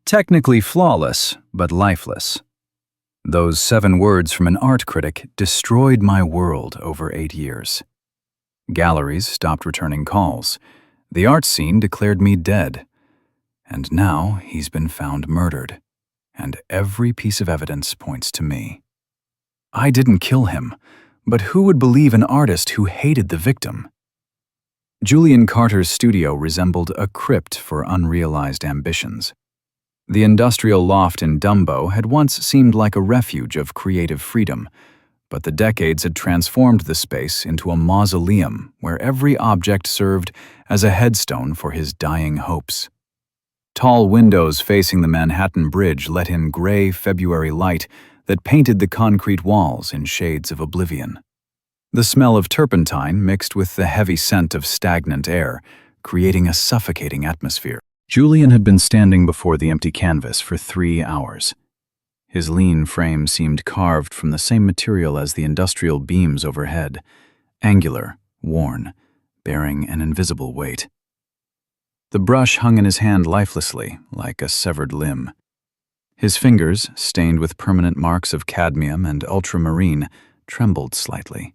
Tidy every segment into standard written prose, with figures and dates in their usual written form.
Technically flawless, but lifeless. Those 7 words from an art critic destroyed my world over 8 years. Galleries stopped returning calls. The art scene declared me dead. And now he's been found murdered. And every piece of evidence points to me. I didn't kill him, but who would believe an artist who hated the victim? Julian Carter's studio resembled a crypt for unrealized ambitions. The industrial loft in Dumbo had once seemed like a refuge of creative freedom, but the decades had transformed the space into a mausoleum where every object served as a headstone for his dying hopes. Tall windows facing the Manhattan Bridge let in gray February light that painted the concrete walls in shades of oblivion. The smell of turpentine mixed with the heavy scent of stagnant air, creating a suffocating atmosphere. Julian had been standing before the empty canvas for 3 hours. His lean frame seemed carved from the same material as the industrial beams overhead, angular, worn, bearing an invisible weight. The brush hung in his hand lifelessly, like a severed limb. His fingers, stained with permanent marks of cadmium and ultramarine, trembled slightly.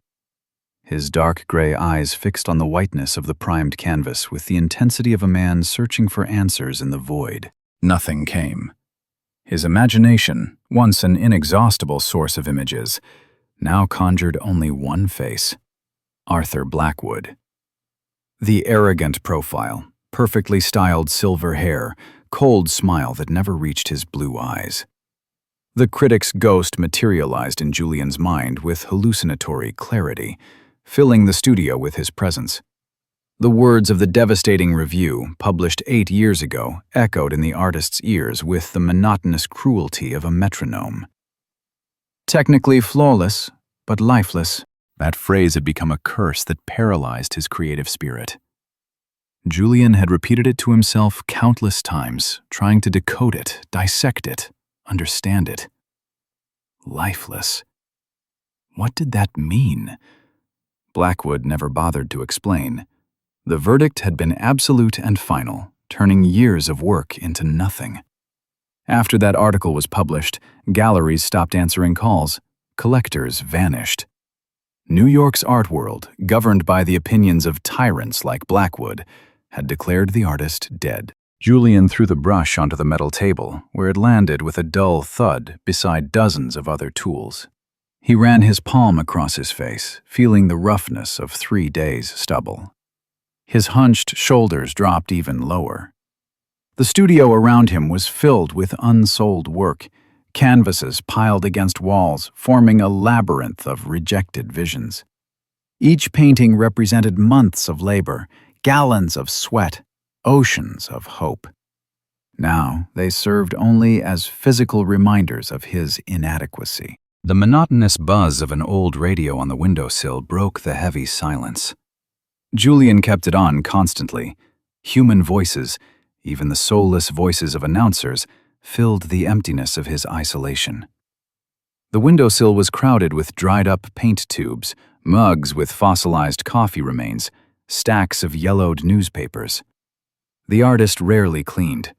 His dark gray eyes fixed on the whiteness of the primed canvas with the intensity of a man searching for answers in the void. Nothing came. His imagination, once an inexhaustible source of images, now conjured only one face: Arthur Blackwood. The arrogant profile, perfectly styled silver hair, cold smile that never reached his blue eyes. The critic's ghost materialized in Julian's mind with hallucinatory clarity, filling the studio with his presence. The words of the devastating review, published 8 years ago, echoed in the artist's ears with the monotonous cruelty of a metronome. Technically flawless, but lifeless. That phrase had become a curse that paralyzed his creative spirit. Julian had repeated it to himself countless times, trying to decode it, dissect it, understand it. Lifeless. What did that mean? Blackwood never bothered to explain. The verdict had been absolute and final, turning years of work into nothing. After that article was published, galleries stopped answering calls. Collectors vanished. New York's art world, governed by the opinions of tyrants like Blackwood, had declared the artist dead. Julian threw the brush onto the metal table, where it landed with a dull thud beside dozens of other tools. He ran his palm across his face, feeling the roughness of 3 days' stubble. His hunched shoulders dropped even lower. The studio around him was filled with unsold work, canvases piled against walls, forming a labyrinth of rejected visions. Each painting represented months of labor, gallons of sweat, oceans of hope. Now they served only as physical reminders of his inadequacy. The monotonous buzz of an old radio on the windowsill broke the heavy silence. Julian kept it on constantly. Human voices, even the soulless voices of announcers, filled the emptiness of his isolation. The windowsill was crowded with dried-up paint tubes, mugs with fossilized coffee remains, stacks of yellowed newspapers. The artist rarely cleaned.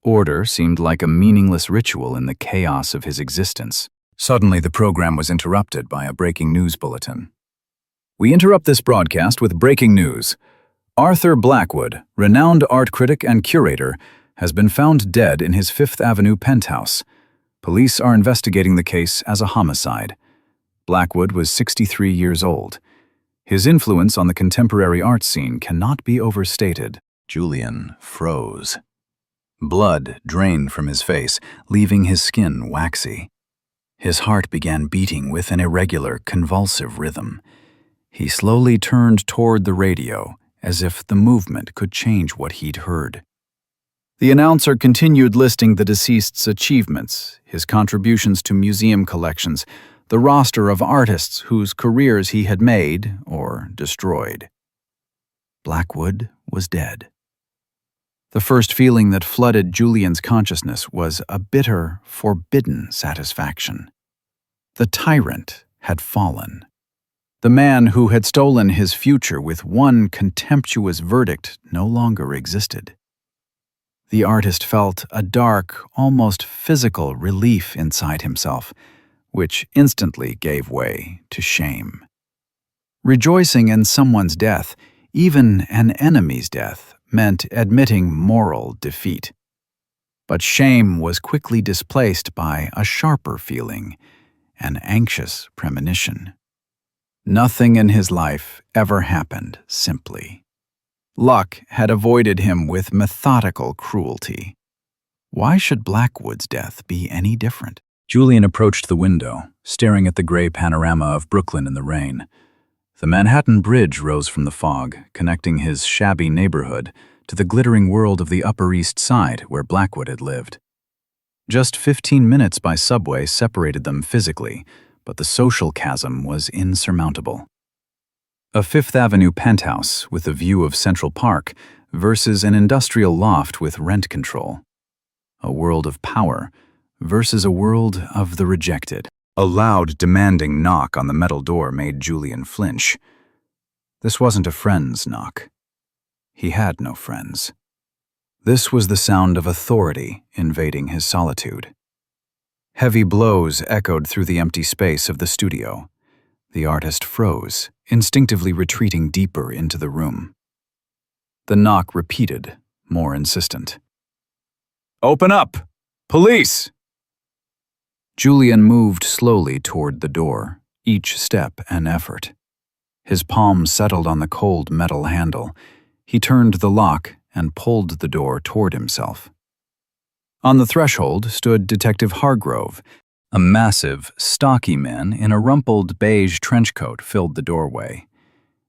Order seemed like a meaningless ritual in the chaos of his existence. Suddenly, the program was interrupted by a breaking news bulletin. We interrupt this broadcast with breaking news. Arthur Blackwood, renowned art critic and curator, has been found dead in his Fifth Avenue penthouse. Police are investigating the case as a homicide. Blackwood was 63 years old. His influence on the contemporary art scene cannot be overstated. Julian froze. Blood drained from his face, leaving his skin waxy. His heart began beating with an irregular, convulsive rhythm. He slowly turned toward the radio, as if the movement could change what he'd heard. The announcer continued listing the deceased's achievements, his contributions to museum collections, the roster of artists whose careers he had made or destroyed. Blackwood was dead. The first feeling that flooded Julian's consciousness was a bitter, forbidden satisfaction. The tyrant had fallen. The man who had stolen his future with one contemptuous verdict no longer existed. The artist felt a dark, almost physical relief inside himself, which instantly gave way to shame. Rejoicing in someone's death, even an enemy's death, meant admitting moral defeat. But shame was quickly displaced by a sharper feeling, an anxious premonition. Nothing in his life ever happened simply. Luck had avoided him with methodical cruelty. Why should Blackwood's death be any different? Julian approached the window, staring at the gray panorama of Brooklyn in the rain. The Manhattan Bridge rose from the fog, connecting his shabby neighborhood to the glittering world of the Upper East Side where Blackwood had lived. Just 15 minutes by subway separated them physically, but the social chasm was insurmountable. A Fifth Avenue penthouse with a view of Central Park versus an industrial loft with rent control. A world of power versus a world of the rejected. A loud, demanding knock on the metal door made Julian flinch. This wasn't a friend's knock. He had no friends. This was the sound of authority invading his solitude. Heavy blows echoed through the empty space of the studio. The artist froze, instinctively retreating deeper into the room. The knock repeated, more insistent. "Open up! Police!" Julian moved slowly toward the door, each step an effort. His palm settled on the cold metal handle. He turned the lock and pulled the door toward himself. On the threshold stood Detective Hargrove. A massive, stocky man in a rumpled beige trench coat filled the doorway.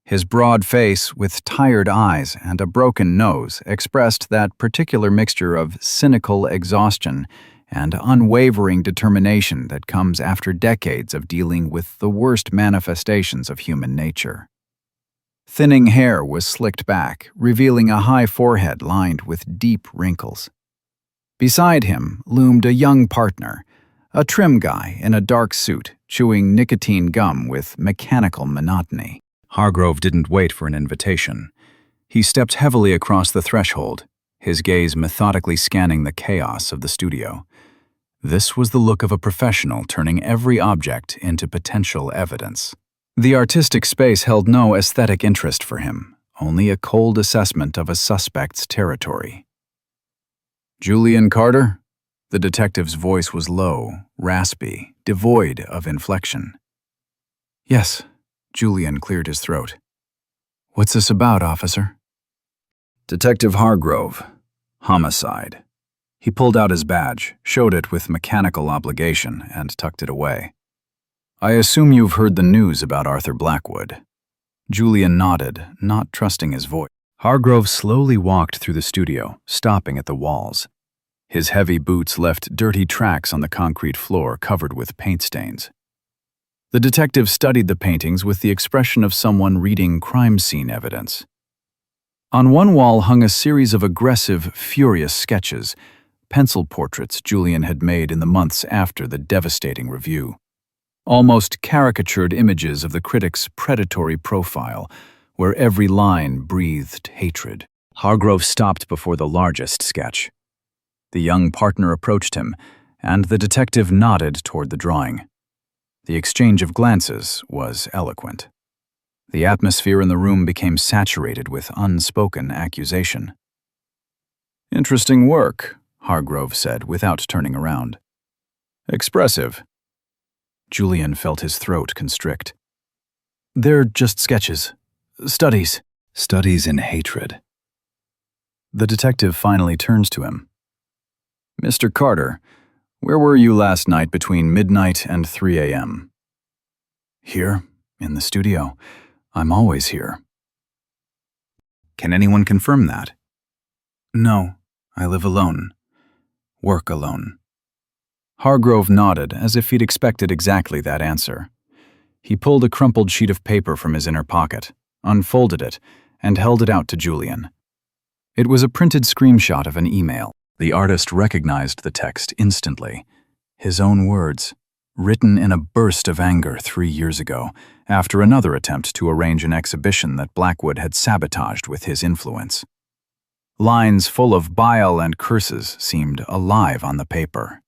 His broad face, with tired eyes and a broken nose, expressed that particular mixture of cynical exhaustion and unwavering determination that comes after decades of dealing with the worst manifestations of human nature. Thinning hair was slicked back, revealing a high forehead lined with deep wrinkles. Beside him loomed a young partner, a trim guy in a dark suit, chewing nicotine gum with mechanical monotony. Hargrove didn't wait for an invitation. He stepped heavily across the threshold, his gaze methodically scanning the chaos of the studio. This was the look of a professional turning every object into potential evidence. The artistic space held no aesthetic interest for him, only a cold assessment of a suspect's territory. "Julian Carter?" The detective's voice was low, raspy, devoid of inflection. "Yes," Julian cleared his throat. "What's this about, officer?" "Detective Hargrove. Homicide." He pulled out his badge, showed it with mechanical obligation, and tucked it away. "I assume you've heard the news about Arthur Blackwood." Julian nodded, not trusting his voice. Hargrove slowly walked through the studio, stopping at the walls. His heavy boots left dirty tracks on the concrete floor covered with paint stains. The detective studied the paintings with the expression of someone reading crime scene evidence. On one wall hung a series of aggressive, furious sketches, pencil portraits Julian had made in the months after the devastating review. Almost caricatured images of the critic's predatory profile, where every line breathed hatred. Hargrove stopped before the largest sketch. The young partner approached him, and the detective nodded toward the drawing. The exchange of glances was eloquent. The atmosphere in the room became saturated with unspoken accusation. "Interesting work," Hargrove said without turning around. "Expressive." Julian felt his throat constrict. "They're just sketches. Studies." Studies in hatred. The detective finally turns to him. "Mr. Carter, where were you last night between midnight and 3 a.m.? "Here, in the studio. I'm always here." "Can anyone confirm that?" "No, I live alone. Work alone." Hargrove nodded as if he'd expected exactly that answer. He pulled a crumpled sheet of paper from his inner pocket, unfolded it, and held it out to Julian. It was a printed screenshot of an email. The artist recognized the text instantly. His own words, written in a burst of anger 3 years ago, after another attempt to arrange an exhibition that Blackwood had sabotaged with his influence. Lines full of bile and curses seemed alive on the paper.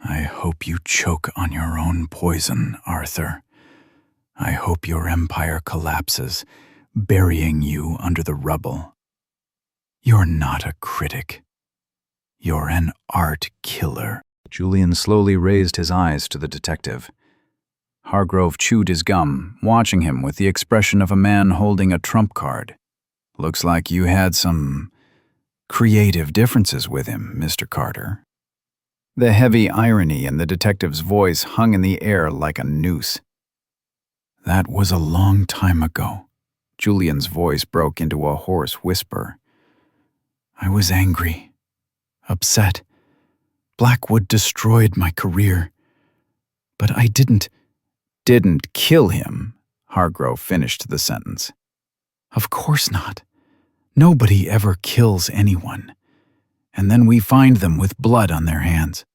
"I hope you choke on your own poison, Arthur. I hope your empire collapses, burying you under the rubble. You're not a critic. You're an art killer." Julian slowly raised his eyes to the detective. Hargrove chewed his gum, watching him with the expression of a man holding a trump card. "Looks like you had some creative differences with him, Mr. Carter." The heavy irony in the detective's voice hung in the air like a noose. "That was a long time ago." Julian's voice broke into a hoarse whisper. "I was angry, upset. Blackwood destroyed my career. But I didn't kill him," Hargrove finished the sentence. "Of course not. Nobody ever kills anyone. And then we find them with blood on their hands."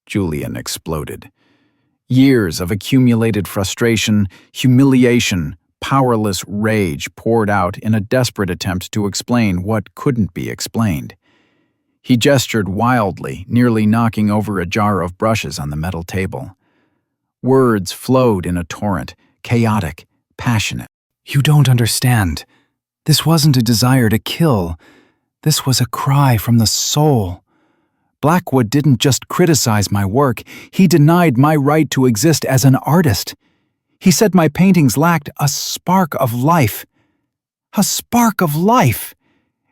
Julian exploded. Years of accumulated frustration, humiliation, powerless rage poured out in a desperate attempt to explain what couldn't be explained. He gestured wildly, nearly knocking over a jar of brushes on the metal table. Words flowed in a torrent, chaotic, passionate. "You don't understand. This wasn't a desire to kill. This was a cry from the soul. Blackwood didn't just criticize my work, he denied my right to exist as an artist. He said my paintings lacked a spark of life. A spark of life!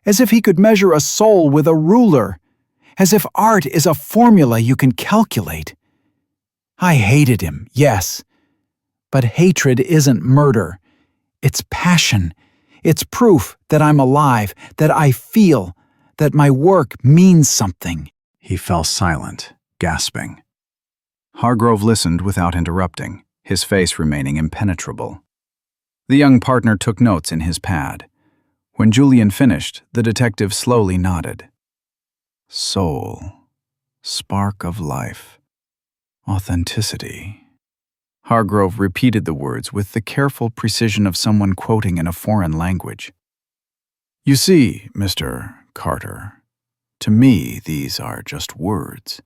As if he could measure a soul with a ruler. As if art is a formula you can calculate. I hated him, yes. But hatred isn't murder. It's passion. It's proof that I'm alive, that I feel, that my work means something." He fell silent, gasping. Hargrove listened without interrupting, his face remaining impenetrable. The young partner took notes in his pad. When Julian finished, the detective slowly nodded. Soul, spark of life, authenticity. Hargrove repeated the words with the careful precision of someone quoting in a foreign language. "You see, Mr. Carter, to me these are just words.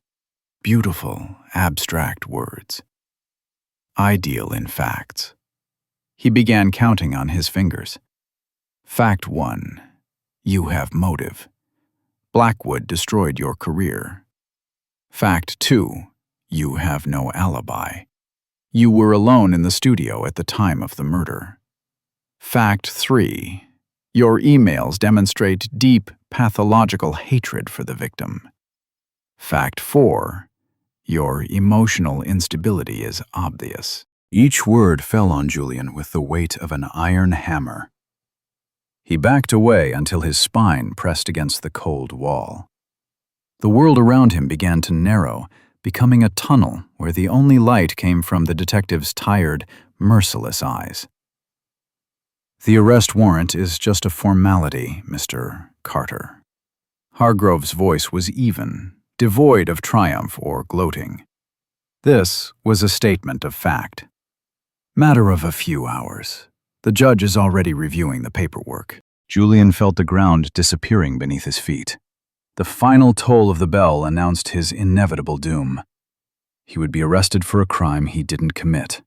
Beautiful, abstract words. Ideal in facts." He began counting on his fingers. Fact 1. You have motive. Blackwood destroyed your career. Fact 2. You have no alibi. You were alone in the studio at the time of the murder. Fact 3. Your emails demonstrate deep, pathological hatred for the victim. Fact 4. Your emotional instability is obvious. Each word fell on Julian with the weight of an iron hammer. He backed away until his spine pressed against the cold wall. The world around him began to narrow, becoming a tunnel where the only light came from the detective's tired, merciless eyes. "The arrest warrant is just a formality, Mr. Carter." Hargrove's voice was even, devoid of triumph or gloating. This was a statement of fact. "Matter of a few hours. The judge is already reviewing the paperwork." Julian felt the ground disappearing beneath his feet. The final toll of the bell announced his inevitable doom. He would be arrested for a crime he didn't commit.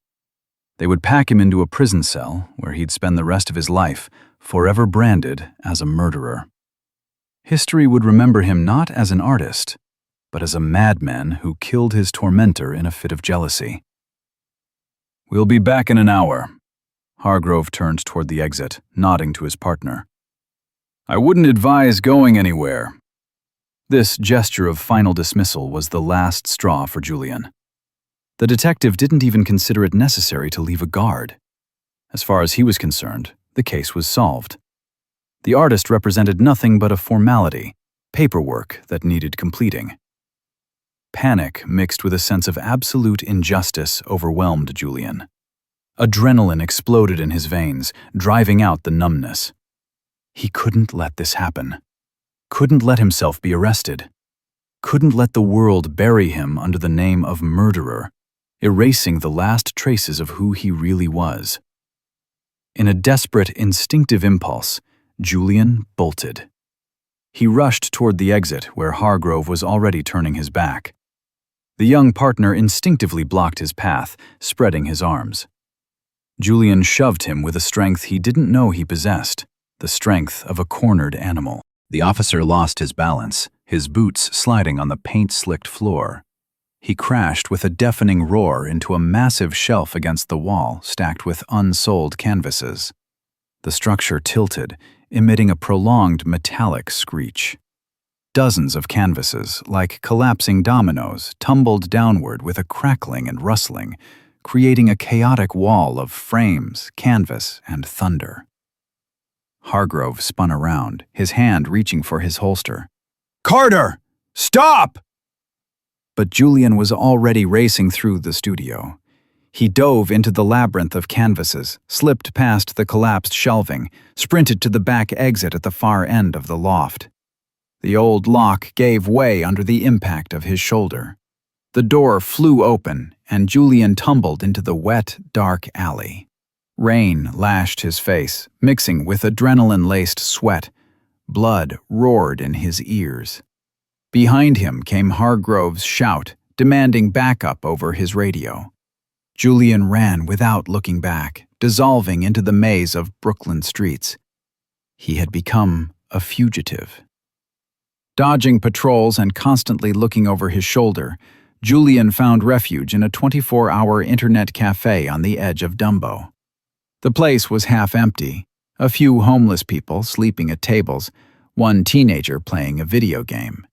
They would pack him into a prison cell where he'd spend the rest of his life, forever branded as a murderer. History would remember him not as an artist, but as a madman who killed his tormentor in a fit of jealousy. "We'll be back in an hour." Hargrove turned toward the exit, nodding to his partner. "I wouldn't advise going anywhere." This gesture of final dismissal was the last straw for Julian. The detective didn't even consider it necessary to leave a guard. As far as he was concerned, the case was solved. The artist represented nothing but a formality, paperwork that needed completing. Panic mixed with a sense of absolute injustice overwhelmed Julian. Adrenaline exploded in his veins, driving out the numbness. He couldn't let this happen. Couldn't let himself be arrested. Couldn't let the world bury him under the name of murderer, erasing the last traces of who he really was. In a desperate, instinctive impulse, Julian bolted. He rushed toward the exit where Hargrove was already turning his back. The young partner instinctively blocked his path, spreading his arms. Julian shoved him with a strength he didn't know he possessed, the strength of a cornered animal. The officer lost his balance, his boots sliding on the paint-slicked floor. He crashed with a deafening roar into a massive shelf against the wall stacked with unsold canvases. The structure tilted, emitting a prolonged metallic screech. Dozens of canvases, like collapsing dominoes, tumbled downward with a crackling and rustling, creating a chaotic wall of frames, canvas, and thunder. Hargrove spun around, his hand reaching for his holster. "Carter! Stop!" But Julian was already racing through the studio. He dove into the labyrinth of canvases, slipped past the collapsed shelving, sprinted to the back exit at the far end of the loft. The old lock gave way under the impact of his shoulder. The door flew open, and Julian tumbled into the wet, dark alley. Rain lashed his face, mixing with adrenaline-laced sweat. Blood roared in his ears. Behind him came Hargrove's shout, demanding backup over his radio. Julian ran without looking back, dissolving into the maze of Brooklyn streets. He had become a fugitive. Dodging patrols and constantly looking over his shoulder, Julian found refuge in a 24-hour internet cafe on the edge of Dumbo. The place was half empty, a few homeless people sleeping at tables, one teenager playing a video game.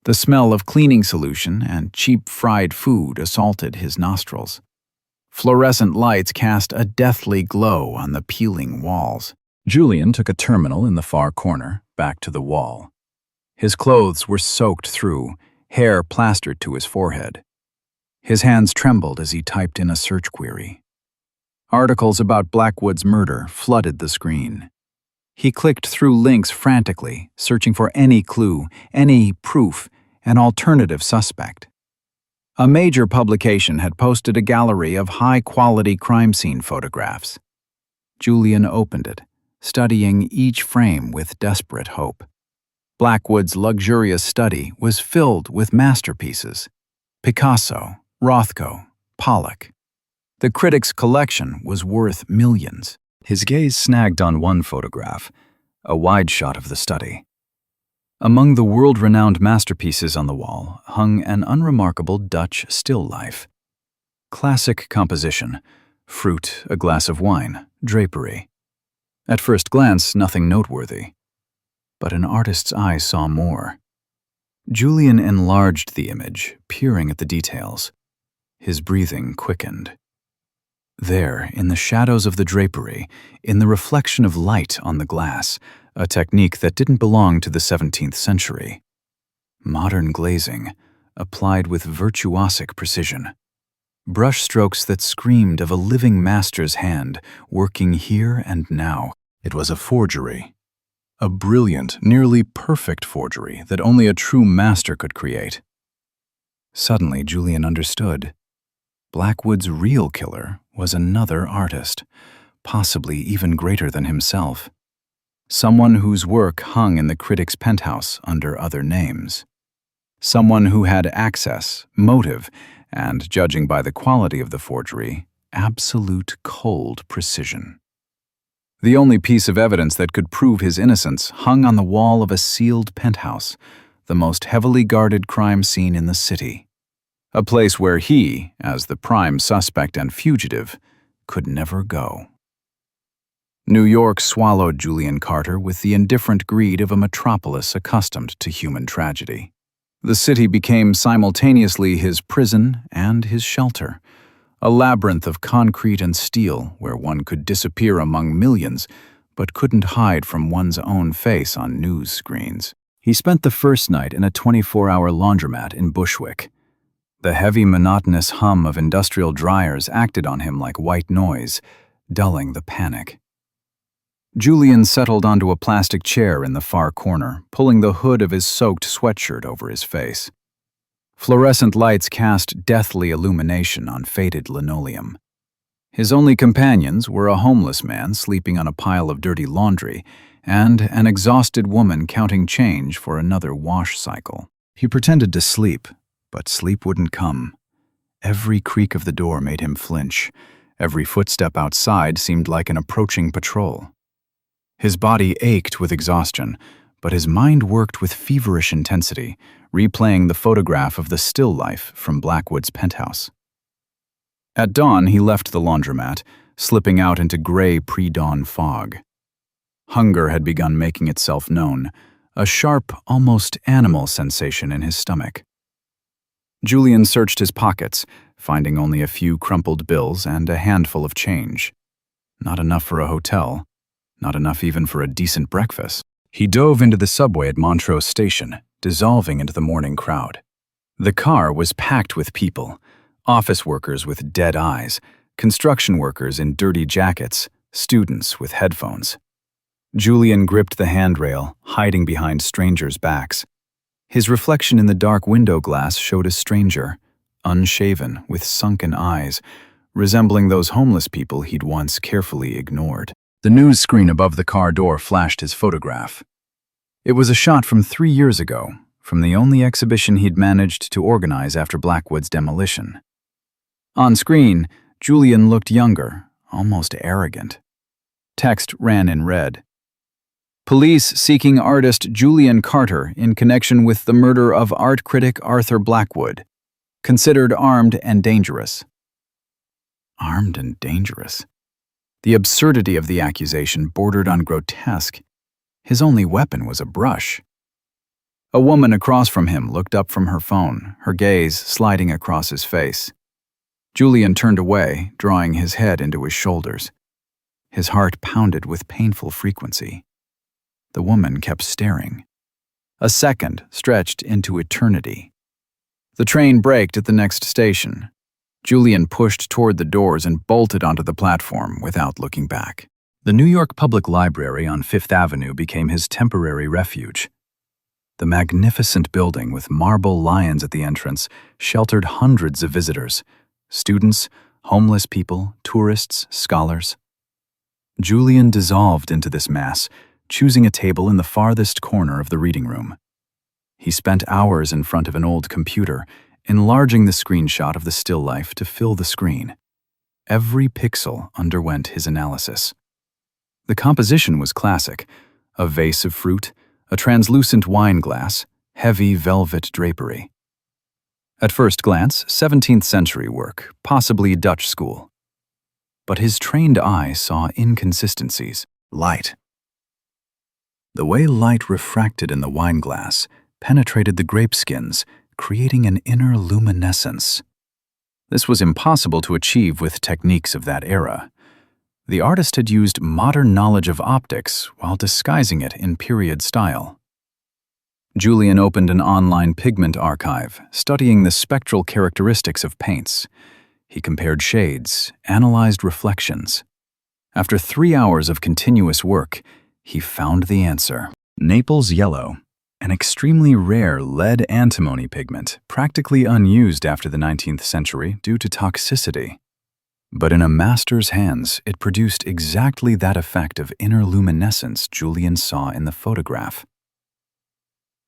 The smell of cleaning solution and cheap fried food assaulted his nostrils. Fluorescent lights cast a deathly glow on the peeling walls. Julian took a terminal in the far corner, back to the wall. His clothes were soaked through, hair plastered to his forehead. His hands trembled as he typed in a search query. Articles about Blackwood's murder flooded the screen. He clicked through links frantically, searching for any clue, any proof, an alternative suspect. A major publication had posted a gallery of high-quality crime scene photographs. Julian opened it, studying each frame with desperate hope. Blackwood's luxurious study was filled with masterpieces: Picasso, Rothko, Pollock. The critic's collection was worth millions. His gaze snagged on one photograph, a wide shot of the study. Among the world-renowned masterpieces on the wall hung an unremarkable Dutch still life. Classic composition: fruit, a glass of wine, drapery. At first glance, nothing noteworthy. But an artist's eye saw more. Julian enlarged the image, peering at the details. His breathing quickened. There, in the shadows of the drapery, in the reflection of light on the glass, a technique that didn't belong to the 17th century. Modern glazing, applied with virtuosic precision. Brushstrokes that screamed of a living master's hand, working here and now. It was a forgery. A brilliant, nearly perfect forgery that only a true master could create. Suddenly, Julian understood. Blackwood's real killer was another artist, possibly even greater than himself. Someone whose work hung in the critic's penthouse under other names. Someone who had access, motive, and, judging by the quality of the forgery, absolute cold precision. The only piece of evidence that could prove his innocence hung on the wall of a sealed penthouse, the most heavily guarded crime scene in the city. A place where he, as the prime suspect and fugitive, could never go. New York swallowed Julian Carter with the indifferent greed of a metropolis accustomed to human tragedy. The city became simultaneously his prison and his shelter, a labyrinth of concrete and steel where one could disappear among millions but couldn't hide from one's own face on news screens. He spent the first night in a 24-hour laundromat in Bushwick. The heavy, monotonous hum of industrial dryers acted on him like white noise, dulling the panic. Julian settled onto a plastic chair in the far corner, pulling the hood of his soaked sweatshirt over his face. Fluorescent lights cast deathly illumination on faded linoleum. His only companions were a homeless man sleeping on a pile of dirty laundry and an exhausted woman counting change for another wash cycle. He pretended to sleep, but sleep wouldn't come. Every creak of the door made him flinch. Every footstep outside seemed like an approaching patrol. His body ached with exhaustion, but his mind worked with feverish intensity, replaying the photograph of the still life from Blackwood's penthouse. At dawn, he left the laundromat, slipping out into gray pre-dawn fog. Hunger had begun making itself known, a sharp, almost animal sensation in his stomach. Julian searched his pockets, finding only a few crumpled bills and a handful of change. Not enough for a hotel, not enough even for a decent breakfast. He dove into the subway at Montrose Station, dissolving into the morning crowd. The car was packed with people, office workers with dead eyes, construction workers in dirty jackets, students with headphones. Julian gripped the handrail, hiding behind strangers' backs. His reflection in the dark window glass showed a stranger, unshaven, with sunken eyes, resembling those homeless people he'd once carefully ignored. The news screen above the car door flashed his photograph. It was a shot from 3 years ago, from the only exhibition he'd managed to organize after Blackwood's demolition. On screen, Julian looked younger, almost arrogant. Text ran in red. Police seeking artist Julian Carter in connection with the murder of art critic Arthur Blackwood. Considered armed and dangerous. Armed and dangerous? The absurdity of the accusation bordered on grotesque. His only weapon was a brush. A woman across from him looked up from her phone, her gaze sliding across his face. Julian turned away, drawing his head into his shoulders. His heart pounded with painful frequency. The woman kept staring. A second stretched into eternity. The train braked at the next station. Julian pushed toward the doors and bolted onto the platform without looking back. The New York Public Library on Fifth Avenue became his temporary refuge. The magnificent building with marble lions at the entrance sheltered hundreds of visitors, students, homeless people, tourists, scholars. Julian dissolved into this mass, choosing a table in the farthest corner of the reading room. He spent hours in front of an old computer, enlarging the screenshot of the still life to fill the screen. Every pixel underwent his analysis. The composition was classic: a vase of fruit, a translucent wine glass, heavy velvet drapery. At first glance, 17th century work, possibly Dutch school. But his trained eye saw inconsistencies. Light. The way light refracted in the wine glass penetrated the grape skins, creating an inner luminescence. This was impossible to achieve with techniques of that era. The artist had used modern knowledge of optics while disguising it in period style. Julian opened an online pigment archive, studying the spectral characteristics of paints. He compared shades, analyzed reflections. After 3 hours of continuous work, he found the answer. Naples yellow, an extremely rare lead antimony pigment, practically unused after the 19th century due to toxicity. But in a master's hands, it produced exactly that effect of inner luminescence Julian saw in the photograph.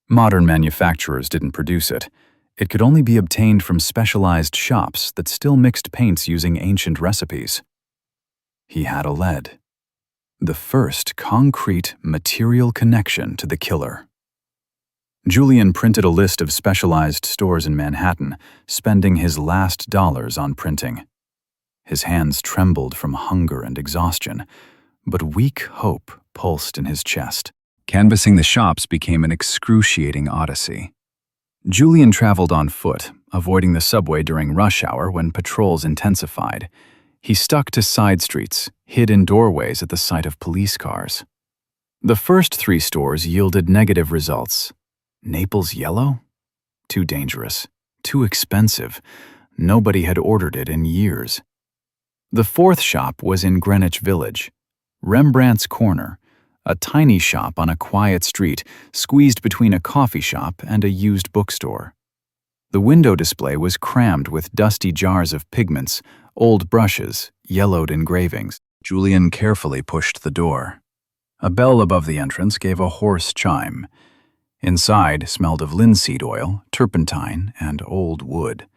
Modern manufacturers didn't produce it. It could only be obtained from specialized shops that still mixed paints using ancient recipes. He had a lead. The first concrete material connection to the killer. Julian printed a list of specialized stores in Manhattan, spending his last dollars on printing. His hands trembled from hunger and exhaustion, but weak hope pulsed in his chest. Canvassing the shops became an excruciating odyssey. Julian traveled on foot, avoiding the subway during rush hour when patrols intensified. He stuck to side streets, hid in doorways at the sight of police cars. The first 3 stores yielded negative results. Naples yellow? Too dangerous. Too expensive. Nobody had ordered it in years. The 4th shop was in Greenwich Village. Rembrandt's Corner, a tiny shop on a quiet street, squeezed between a coffee shop and a used bookstore. The window display was crammed with dusty jars of pigments, old brushes, yellowed engravings. Julian carefully pushed the door. A bell above the entrance gave a hoarse chime. Inside smelled of linseed oil, turpentine, and old wood.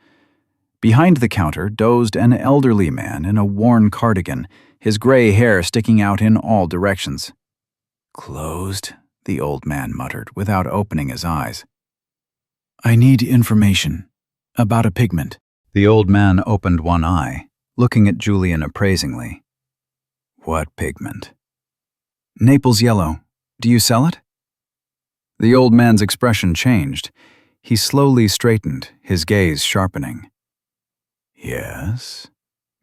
Behind the counter dozed an elderly man in a worn cardigan, his gray hair sticking out in all directions. "Closed," the old man muttered without opening his eyes. "I need information about a pigment." The old man opened one eye, looking at Julian appraisingly. "What pigment?" "Naples yellow. Do you sell it?" The old man's expression changed. He slowly straightened, his gaze sharpening. "Yes,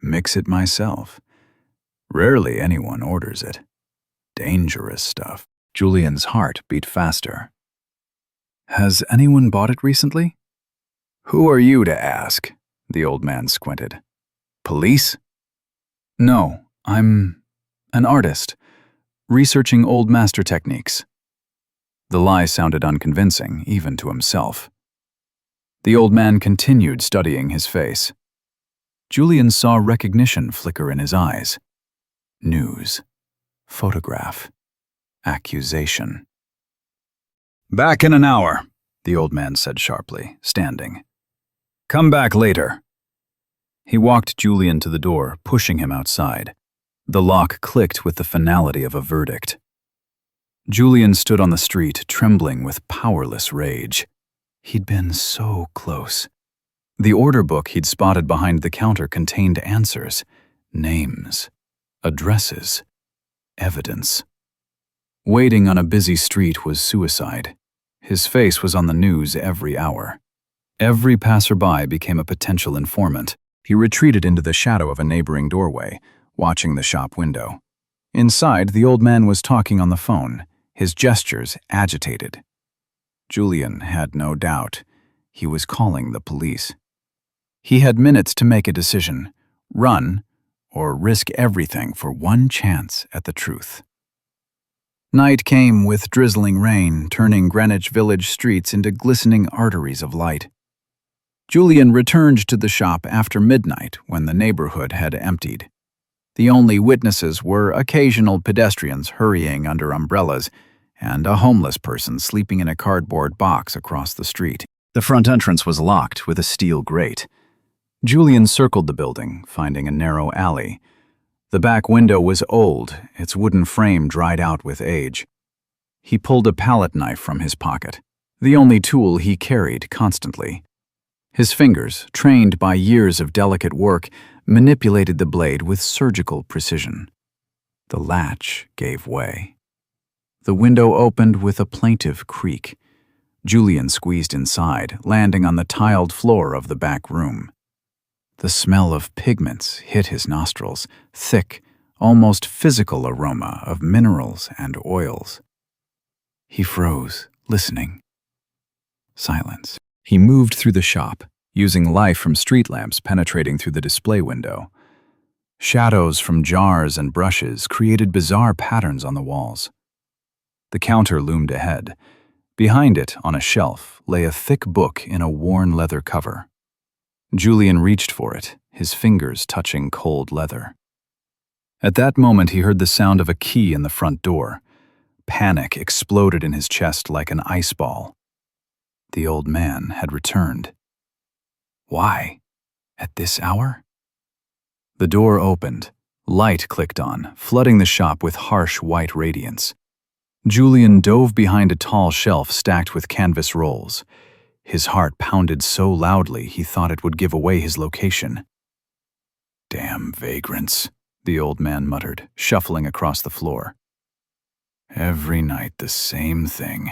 mix it myself. Rarely anyone orders it. Dangerous stuff." Julian's heart beat faster. "Has anyone bought it recently?" "Who are you to ask?" The old man squinted. "Police?" "No, I'm an artist, researching old master techniques." The lie sounded unconvincing, even to himself. The old man continued studying his face. Julian saw recognition flicker in his eyes. News. Photograph. Accusation. "Back in an hour," the old man said sharply, standing. "Come back later." He walked Julian to the door, pushing him outside. The lock clicked with the finality of a verdict. Julian stood on the street, trembling with powerless rage. He'd been so close. The order book he'd spotted behind the counter contained answers, names, addresses, evidence. Waiting on a busy street was suicide. His face was on the news every hour. Every passerby became a potential informant. He retreated into the shadow of a neighboring doorway, watching the shop window. Inside, the old man was talking on the phone, his gestures agitated. Julian had no doubt. He was calling the police. He had minutes to make a decision: run or risk everything for one chance at the truth. Night came with drizzling rain, turning Greenwich Village streets into glistening arteries of light. Julian returned to the shop after midnight when the neighborhood had emptied. The only witnesses were occasional pedestrians hurrying under umbrellas and a homeless person sleeping in a cardboard box across the street. The front entrance was locked with a steel grate. Julian circled the building, finding a narrow alley. The back window was old, its wooden frame dried out with age. He pulled a palette knife from his pocket, the only tool he carried constantly. His fingers, trained by years of delicate work, manipulated the blade with surgical precision. The latch gave way. The window opened with a plaintive creak. Julian squeezed inside, landing on the tiled floor of the back room. The smell of pigments hit his nostrils, thick, almost physical aroma of minerals and oils. He froze, listening. Silence. He moved through the shop, using light from street lamps penetrating through the display window. Shadows from jars and brushes created bizarre patterns on the walls. The counter loomed ahead. Behind it, on a shelf, lay a thick book in a worn leather cover. Julian reached for it, his fingers touching cold leather. At that moment, he heard the sound of a key in the front door. Panic exploded in his chest like an ice ball. The old man had returned. Why? At this hour? The door opened. Light clicked on, flooding the shop with harsh white radiance. Julian dove behind a tall shelf stacked with canvas rolls. His heart pounded so loudly he thought it would give away his location. "Damn vagrants," the old man muttered, shuffling across the floor. "Every night the same thing."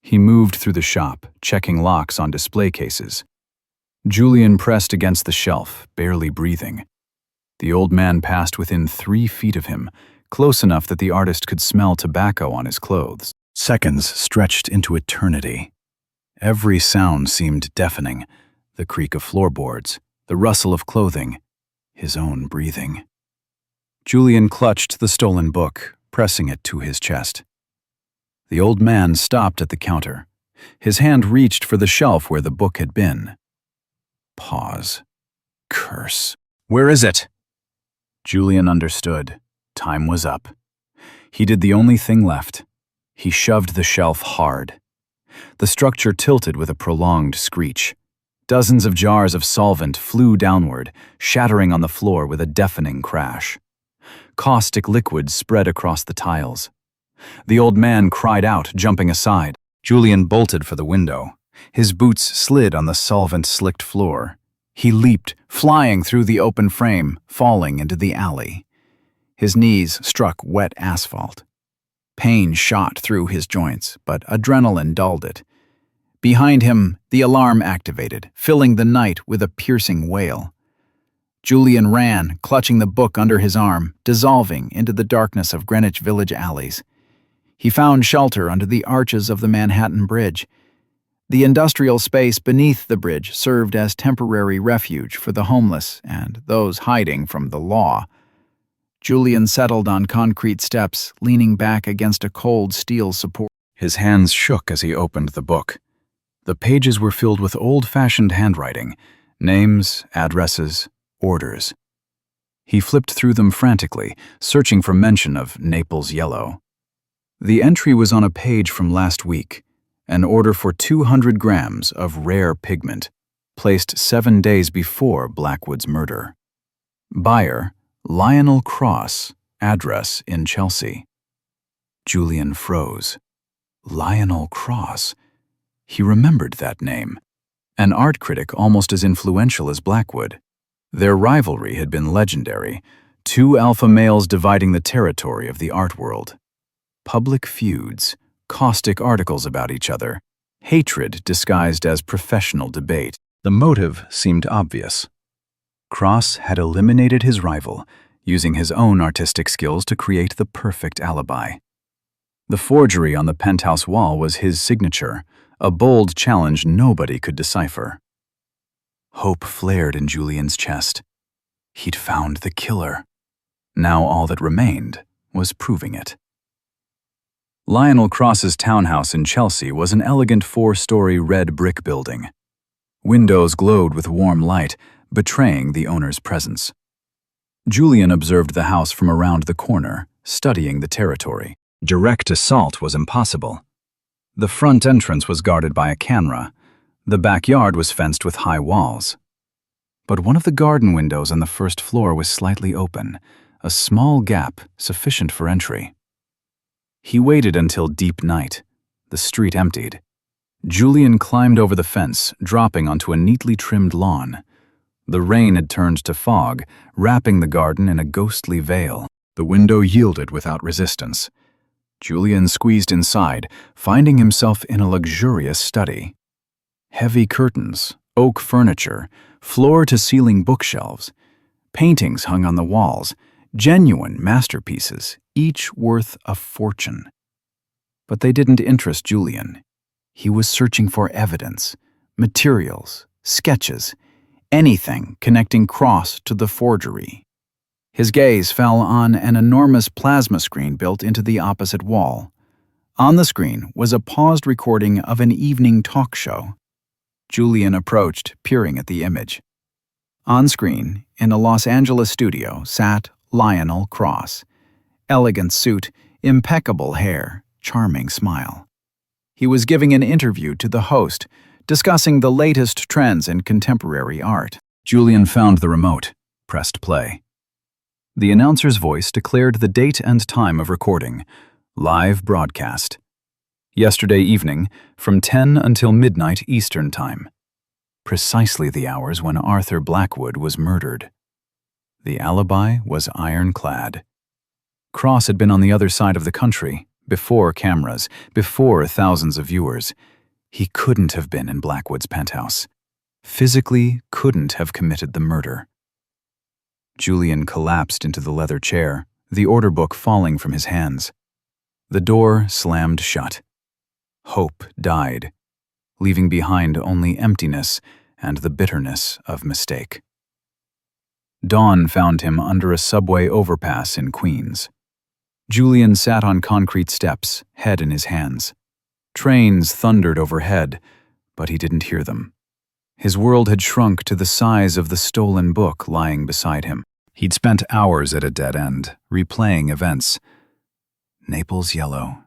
He moved through the shop, checking locks on display cases. Julian pressed against the shelf, barely breathing. The old man passed within 3 feet of him, close enough that the artist could smell tobacco on his clothes. Seconds stretched into eternity. Every sound seemed deafening: the creak of floorboards, the rustle of clothing, his own breathing. Julian clutched the stolen book, pressing it to his chest. The old man stopped at the counter. His hand reached for the shelf where the book had been. Pause. Curse. "Where is it?" Julian understood. Time was up. He did the only thing left. He shoved the shelf hard. The structure tilted with a prolonged screech. Dozens of jars of solvent flew downward, shattering on the floor with a deafening crash. Caustic liquid spread across the tiles. The old man cried out, jumping aside. Julian bolted for the window. His boots slid on the solvent-slicked floor. He leaped, flying through the open frame, falling into the alley. His knees struck wet asphalt. Pain shot through his joints, but adrenaline dulled it. Behind him, the alarm activated, filling the night with a piercing wail. Julian ran, clutching the book under his arm, dissolving into the darkness of Greenwich Village alleys. He found shelter under the arches of the Manhattan Bridge. The industrial space beneath the bridge served as temporary refuge for the homeless and those hiding from the law. Julian settled on concrete steps, leaning back against a cold steel support. His hands shook as he opened the book. The pages were filled with old-fashioned handwriting, names, addresses, orders. He flipped through them frantically, searching for mention of Naples Yellow. The entry was on a page from last week, an order for 200 grams of rare pigment, placed 7 days before Blackwood's murder. Buyer, Lionel Cross, address in Chelsea. Julian froze. Lionel Cross. He remembered that name. An art critic almost as influential as Blackwood. Their rivalry had been legendary, two alpha males dividing the territory of the art world. Public feuds, caustic articles about each other, hatred disguised as professional debate. The motive seemed obvious. Cross had eliminated his rival, using his own artistic skills to create the perfect alibi. The forgery on the penthouse wall was his signature, a bold challenge nobody could decipher. Hope flared in Julian's chest. He'd found the killer. Now all that remained was proving it. Lionel Cross's townhouse in Chelsea was an elegant 4-story red brick building. Windows glowed with warm light, betraying the owner's presence. Julian observed the house from around the corner, studying the territory. Direct assault was impossible. The front entrance was guarded by a camera. The backyard was fenced with high walls. But one of the garden windows on the first floor was slightly open, a small gap sufficient for entry. He waited until deep night. The street emptied. Julian climbed over the fence, dropping onto a neatly trimmed lawn. The rain had turned to fog, wrapping the garden in a ghostly veil. The window yielded without resistance. Julian squeezed inside, finding himself in a luxurious study. Heavy curtains, oak furniture, floor-to-ceiling bookshelves. Paintings hung on the walls, genuine masterpieces, each worth a fortune. But they didn't interest Julian. He was searching for evidence, materials, sketches, anything connecting Cross to the forgery. His gaze fell on an enormous plasma screen built into the opposite wall. On the screen was a paused recording of an evening talk show. Julian approached, peering at the image. On screen, in a Los Angeles studio, sat Lionel Cross. Elegant suit, impeccable hair, charming smile. He was giving an interview to the host, discussing the latest trends in contemporary art. Julian found the remote, pressed play. The announcer's voice declared the date and time of recording, live broadcast. Yesterday evening, from 10 until midnight Eastern Time. Precisely the hours when Arthur Blackwood was murdered. The alibi was ironclad. Cross had been on the other side of the country, before cameras, before thousands of viewers. He couldn't have been in Blackwood's penthouse. Physically couldn't have committed the murder. Julian collapsed into the leather chair, the order book falling from his hands. The door slammed shut. Hope died, leaving behind only emptiness and the bitterness of mistake. Dawn found him under a subway overpass in Queens. Julian sat on concrete steps, head in his hands. Trains thundered overhead, but he didn't hear them. His world had shrunk to the size of the stolen book lying beside him. He'd spent hours at a dead end, replaying events. Naples yellow.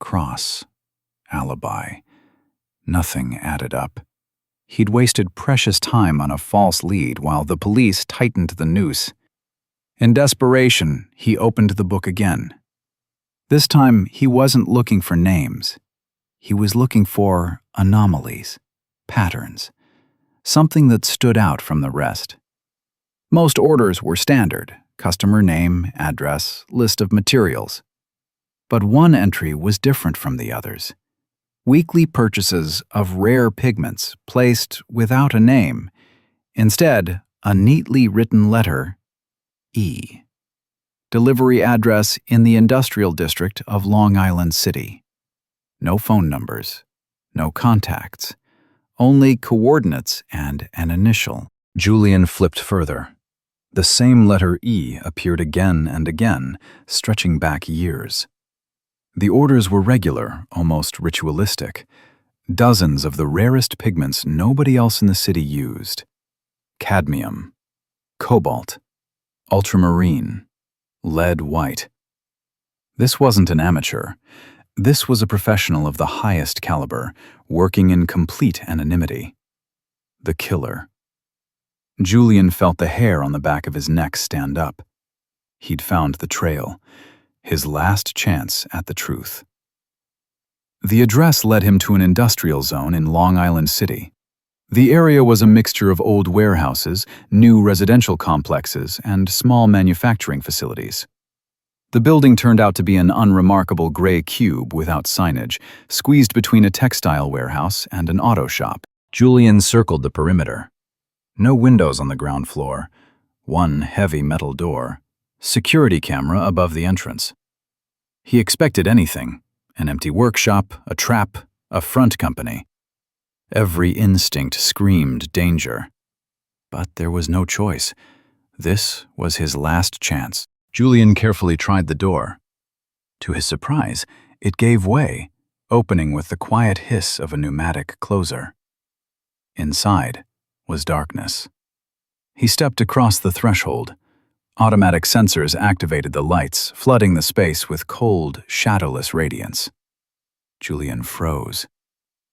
Cross. Alibi. Nothing added up. He'd wasted precious time on a false lead while the police tightened the noose. In desperation, he opened the book again. This time, he wasn't looking for names. He was looking for anomalies, patterns, something that stood out from the rest. Most orders were standard: customer name, address, list of materials. But one entry was different from the others. Weekly purchases of rare pigments placed without a name. Instead, a neatly written letter, E. Delivery address in the industrial district of Long Island City. No phone numbers, no contacts, only coordinates and an initial. Julian flipped further. The same letter E appeared again and again, stretching back years. The orders were regular, almost ritualistic. Dozens of the rarest pigments nobody else in the city used. Cadmium, cobalt, ultramarine, lead white. This wasn't an amateur. This was a professional of the highest caliber, working in complete anonymity. The killer. Julian felt the hair on the back of his neck stand up. He'd found the trail. His last chance at the truth. The address led him to an industrial zone in Long Island City. The area was a mixture of old warehouses, new residential complexes, and small manufacturing facilities. The building turned out to be an unremarkable gray cube without signage, squeezed between a textile warehouse and an auto shop. Julian circled the perimeter. No windows on the ground floor. One heavy metal door. Security camera above the entrance. He expected anything: an empty workshop, a trap, a front company. Every instinct screamed danger. But there was no choice. This was his last chance. Julian carefully tried the door. To his surprise, it gave way, opening with the quiet hiss of a pneumatic closer. Inside was darkness. He stepped across the threshold. Automatic sensors activated the lights, flooding the space with cold, shadowless radiance. Julian froze.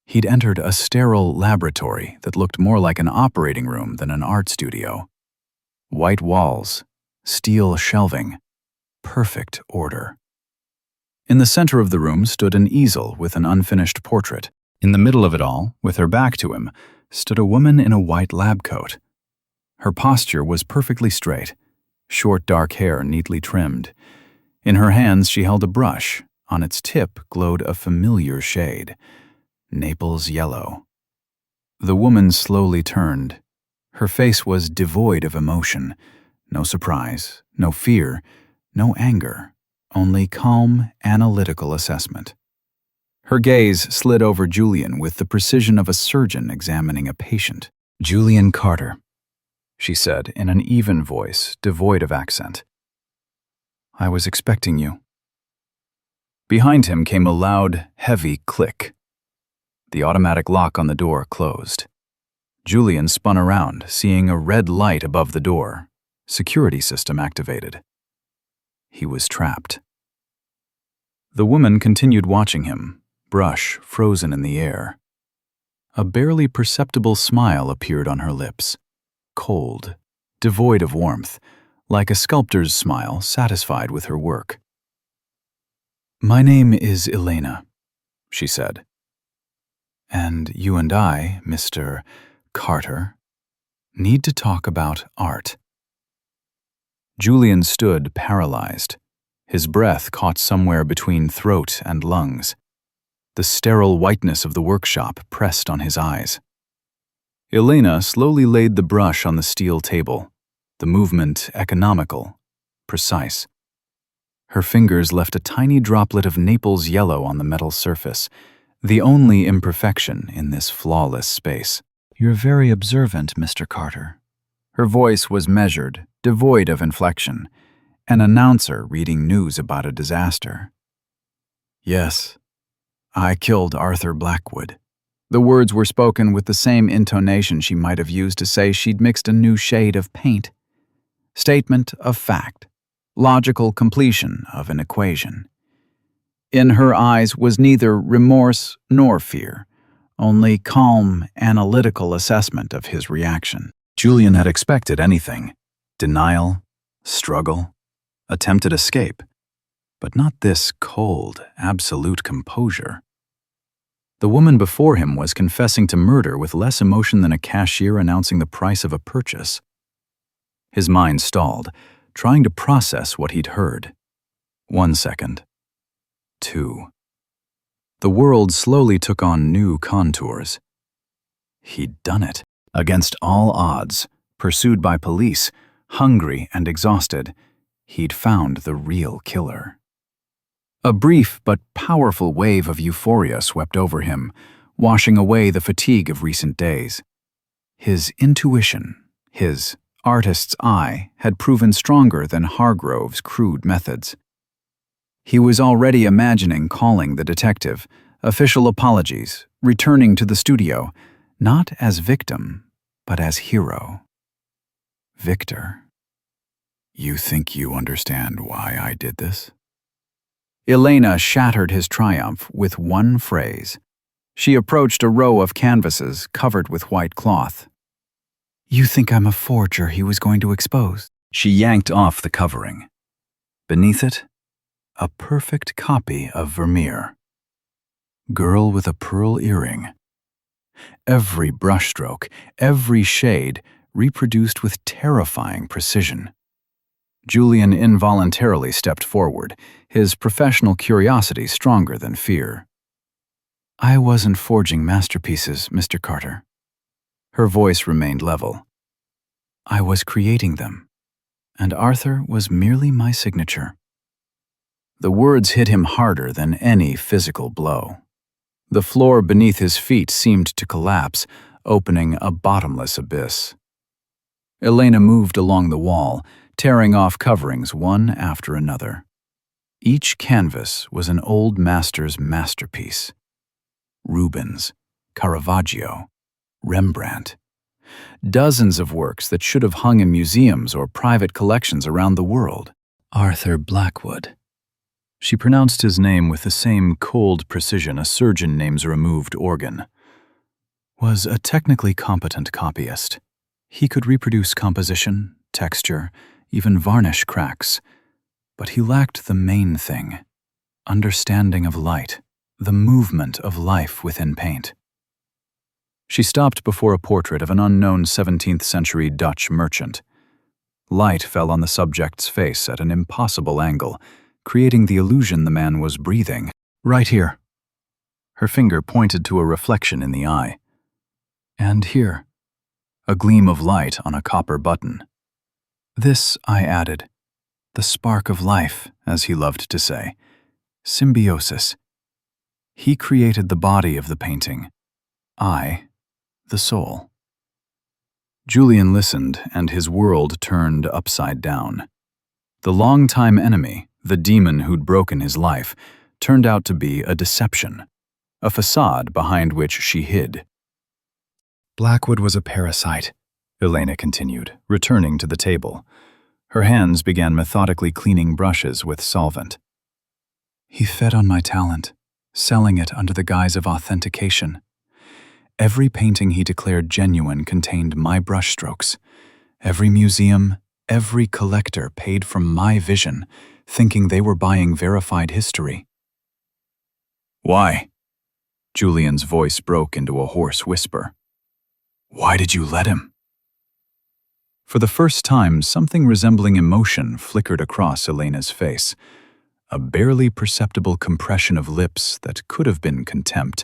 He'd entered a sterile laboratory that looked more like an operating room than an art studio. White walls, steel shelving, perfect order. In the center of the room stood an easel with an unfinished portrait. In the middle of it all, with her back to him, stood a woman in a white lab coat. Her posture was perfectly straight. Short dark hair neatly trimmed. In her hands she held a brush. On its tip glowed a familiar shade. Naples yellow. The woman slowly turned. Her face was devoid of emotion. No surprise, no fear, no anger. Only calm, analytical assessment. Her gaze slid over Julian with the precision of a surgeon examining a patient. "Julian Carter," she said in an even voice, devoid of accent. "I was expecting you." Behind him came a loud, heavy click. The automatic lock on the door closed. Julian spun around, seeing a red light above the door. Security system activated. He was trapped. The woman continued watching him, brush frozen in the air. A barely perceptible smile appeared on her lips. Cold, devoid of warmth, like a sculptor's smile satisfied with her work. "My name is Elena," she said. "And you and I, Mr. Carter, need to talk about art." Julian stood paralyzed. His breath caught somewhere between throat and lungs. The sterile whiteness of the workshop pressed on his eyes. Elena slowly laid the brush on the steel table, the movement economical, precise. Her fingers left a tiny droplet of Naples yellow on the metal surface, the only imperfection in this flawless space. "You're very observant, Mr. Carter." Her voice was measured, devoid of inflection, an announcer reading news about a disaster. "Yes, I killed Arthur Blackwood." The words were spoken with the same intonation she might have used to say she'd mixed a new shade of paint. Statement of fact. Logical completion of an equation. In her eyes was neither remorse nor fear, only calm, analytical assessment of his reaction. Julian had expected anything: denial, struggle, attempted escape, but not this cold, absolute composure. The woman before him was confessing to murder with less emotion than a cashier announcing the price of a purchase. His mind stalled, trying to process what he'd heard. 1 second. 2. The world slowly took on new contours. He'd done it. Against all odds, pursued by police, hungry and exhausted, he'd found the real killer. A brief but powerful wave of euphoria swept over him, washing away the fatigue of recent days. His intuition, his artist's eye, had proven stronger than Hargrove's crude methods. He was already imagining calling the detective, official apologies, returning to the studio, not as victim, but as hero. Victor. You think you understand why I did this? Elena shattered his triumph with one phrase. She approached a row of canvases covered with white cloth. You think I'm a forger he was going to expose? She yanked off the covering. Beneath it, a perfect copy of Vermeer. Girl with a pearl earring. Every brushstroke, every shade, reproduced with terrifying precision. Julian involuntarily stepped forward, his professional curiosity stronger than fear. I wasn't forging masterpieces, Mr. Carter. Her voice remained level. I was creating them, and Arthur was merely my signature. The words hit him harder than any physical blow. The floor beneath his feet seemed to collapse, opening a bottomless abyss. Elena moved along the wall, tearing off coverings one after another. Each canvas was an old master's masterpiece. Rubens, Caravaggio, Rembrandt. Dozens of works that should have hung in museums or private collections around the world. Arthur Blackwood. She pronounced his name with the same cold precision a surgeon names a removed organ. Was a technically competent copyist. He could reproduce composition, texture, even varnish cracks. But he lacked the main thing: understanding of light, the movement of life within paint. She stopped before a portrait of an unknown 17th-century Dutch merchant. Light fell on the subject's face at an impossible angle, creating the illusion the man was breathing. Right here. Her finger pointed to a reflection in the eye. And here. A gleam of light on a copper button. This, I added. The spark of life, as he loved to say. Symbiosis. He created the body of the painting. I, the soul. Julian listened, and his world turned upside down. The longtime enemy, the demon who'd broken his life, turned out to be a deception, a facade behind which she hid. Blackwood was a parasite, Elena continued, returning to the table. Her hands began methodically cleaning brushes with solvent. He fed on my talent, selling it under the guise of authentication. Every painting he declared genuine contained my brushstrokes. Every museum, every collector paid from my vision, thinking they were buying verified history. Why? Julian's voice broke into a hoarse whisper. Why did you let him? For the first time, something resembling emotion flickered across Elena's face, a barely perceptible compression of lips that could have been contempt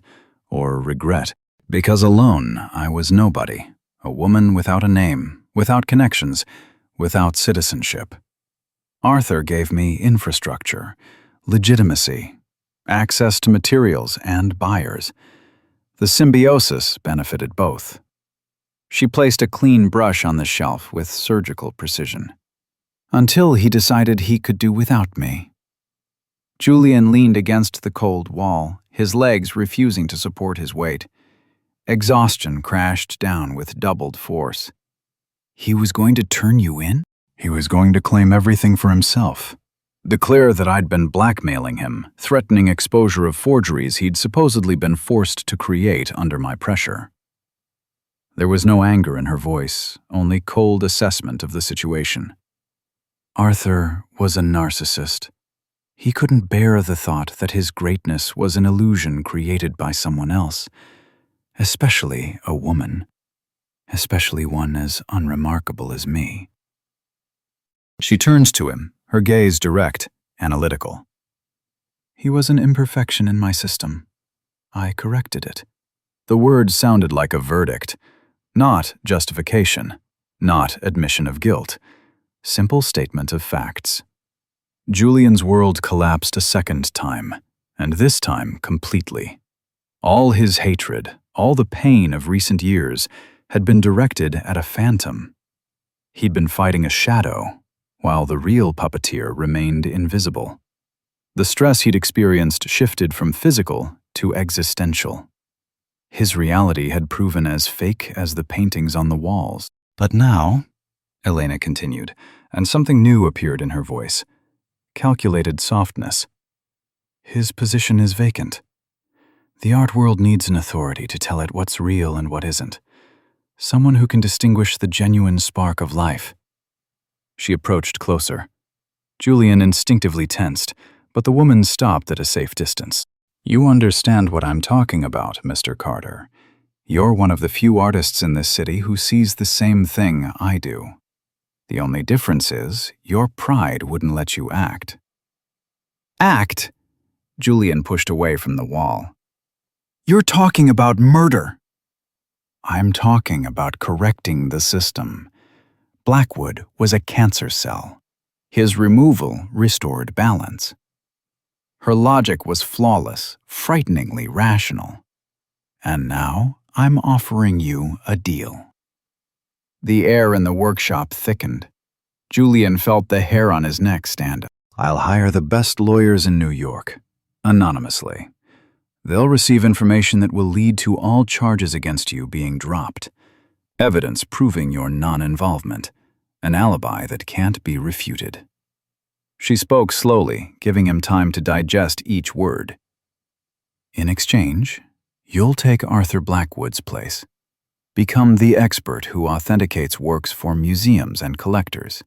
or regret. Because alone, I was nobody, a woman without a name, without connections, without citizenship. Arthur gave me infrastructure, legitimacy, access to materials and buyers. The symbiosis benefited both. She placed a clean brush on the shelf with surgical precision. Until he decided he could do without me. Julian leaned against the cold wall, his legs refusing to support his weight. Exhaustion crashed down with doubled force. He was going to turn you in? He was going to claim everything for himself. declare that I'd been blackmailing him, threatening exposure of forgeries he'd supposedly been forced to create under my pressure. There was no anger in her voice, only cold assessment of the situation. Arthur was a narcissist. He couldn't bear the thought that his greatness was an illusion created by someone else, especially a woman, especially one as unremarkable as me. She turns to him, her gaze direct, analytical. He was an imperfection in my system. I corrected it. The words sounded like a verdict, not justification, not admission of guilt, simple statement of facts. Julian's world collapsed a second time, and this time completely. All his hatred, all the pain of recent years, had been directed at a phantom. He'd been fighting a shadow, while the real puppeteer remained invisible. The stress he'd experienced shifted from physical to existential. His reality had proven as fake as the paintings on the walls. But now, Elena continued, and something new appeared in her voice. Calculated softness. His position is vacant. The art world needs an authority to tell it what's real and what isn't. Someone who can distinguish the genuine spark of life. She approached closer. Julian instinctively tensed, but the woman stopped at a safe distance. You understand what I'm talking about, Mr. Carter. You're one of the few artists in this city who sees the same thing I do. The only difference is, your pride wouldn't let you act. Act? Julian pushed away from the wall. You're talking about murder. I'm talking about correcting the system. Blackwood was a cancer cell. His removal restored balance. Her logic was flawless, frighteningly rational. And now I'm offering you a deal. The air in the workshop thickened. Julian felt the hair on his neck stand up. I'll hire the best lawyers in New York, anonymously. They'll receive information that will lead to all charges against you being dropped. Evidence proving your non-involvement. An alibi that can't be refuted. She spoke slowly, giving him time to digest each word. In exchange, you'll take Arthur Blackwood's place. Become the expert who authenticates works for museums and collectors.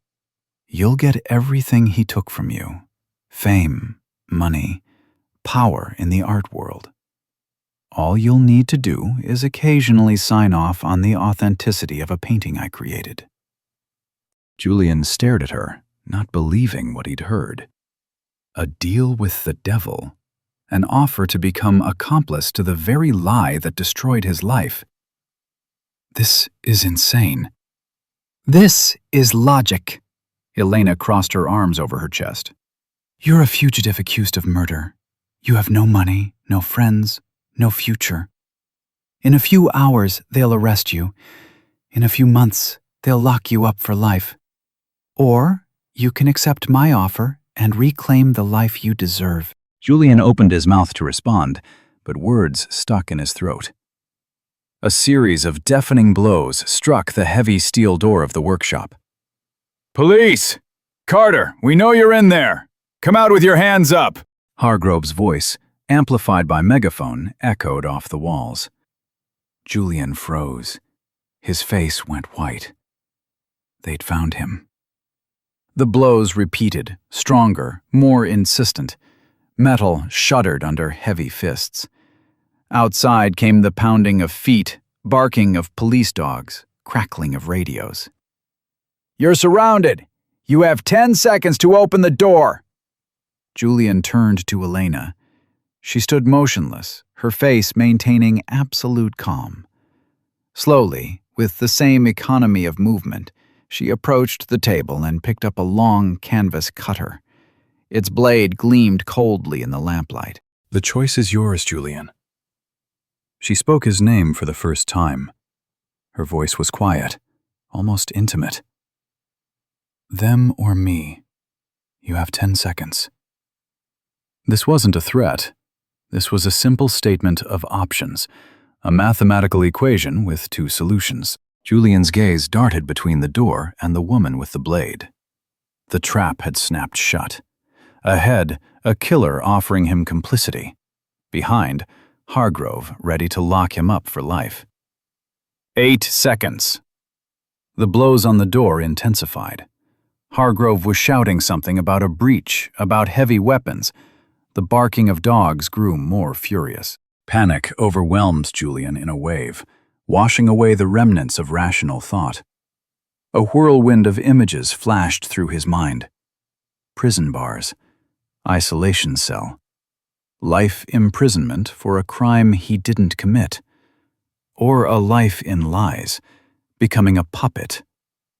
You'll get everything he took from you. Fame, money, power in the art world. All you'll need to do is occasionally sign off on the authenticity of a painting I created. Julian stared at her, not believing what he'd heard. A deal with the devil. An offer to become accomplice to the very lie that destroyed his life. This is insane. This is logic. Elena crossed her arms over her chest. You're a fugitive accused of murder. You have no money, no friends, no future. In a few hours, they'll arrest you. In a few months, they'll lock you up for life. Or you can accept my offer and reclaim the life you deserve. Julian opened his mouth to respond, but words stuck in his throat. A series of deafening blows struck the heavy steel door of the workshop. Police! Carter, we know you're in there! Come out with your hands up! Hargrove's voice, amplified by megaphone, echoed off the walls. Julian froze. His face went white. They'd found him. The blows repeated, stronger, more insistent. Metal shuddered under heavy fists. Outside came the pounding of feet, barking of police dogs, crackling of radios. You're surrounded! You have 10 seconds to open the door! Julian turned to Elena. She stood motionless, her face maintaining absolute calm. Slowly, with the same economy of movement, she approached the table and picked up a long canvas cutter. Its blade gleamed coldly in the lamplight. The choice is yours, Julian. She spoke his name for the first time. Her voice was quiet, almost intimate. Them or me. You have 10 seconds. This wasn't a threat. This was a simple statement of options, a mathematical equation with two solutions. Julian's gaze darted between the door and the woman with the blade. The trap had snapped shut. Ahead, a killer offering him complicity. Behind, Hargrove ready to lock him up for life. 8 seconds. The blows on the door intensified. Hargrove was shouting something about a breach, about heavy weapons. The barking of dogs grew more furious. Panic overwhelmed Julian in a wave, washing away the remnants of rational thought. A whirlwind of images flashed through his mind. Prison bars, isolation cell, life imprisonment for a crime he didn't commit, or a life in lies, becoming a puppet,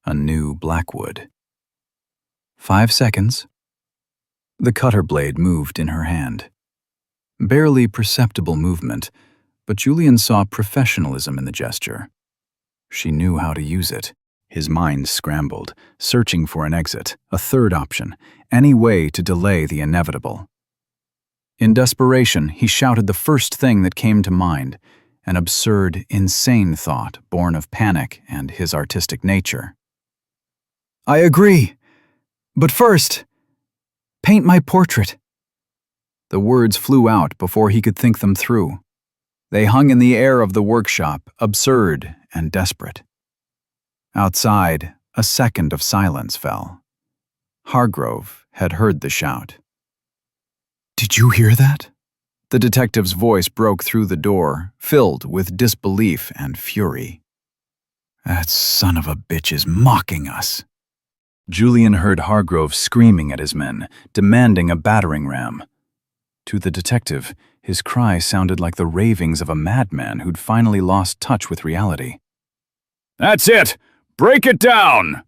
a new Blackwood. 5 seconds. The cutter blade moved in her hand. Barely perceptible movement, but Julian saw professionalism in the gesture. She knew how to use it. His mind scrambled, searching for an exit, a third option, any way to delay the inevitable. In desperation, he shouted the first thing that came to mind, an absurd, insane thought born of panic and his artistic nature. "I agree. But first, paint my portrait." The words flew out before he could think them through. They hung in the air of the workshop, absurd and desperate. Outside, a second of silence fell. Hargrove had heard the shout. "Did you hear that?" The detective's voice broke through the door, filled with disbelief and fury. "That son of a bitch is mocking us." Julian heard Hargrove screaming at his men, demanding a battering ram. To the detective, his cry sounded like the ravings of a madman who'd finally lost touch with reality. "That's it! Break it down!"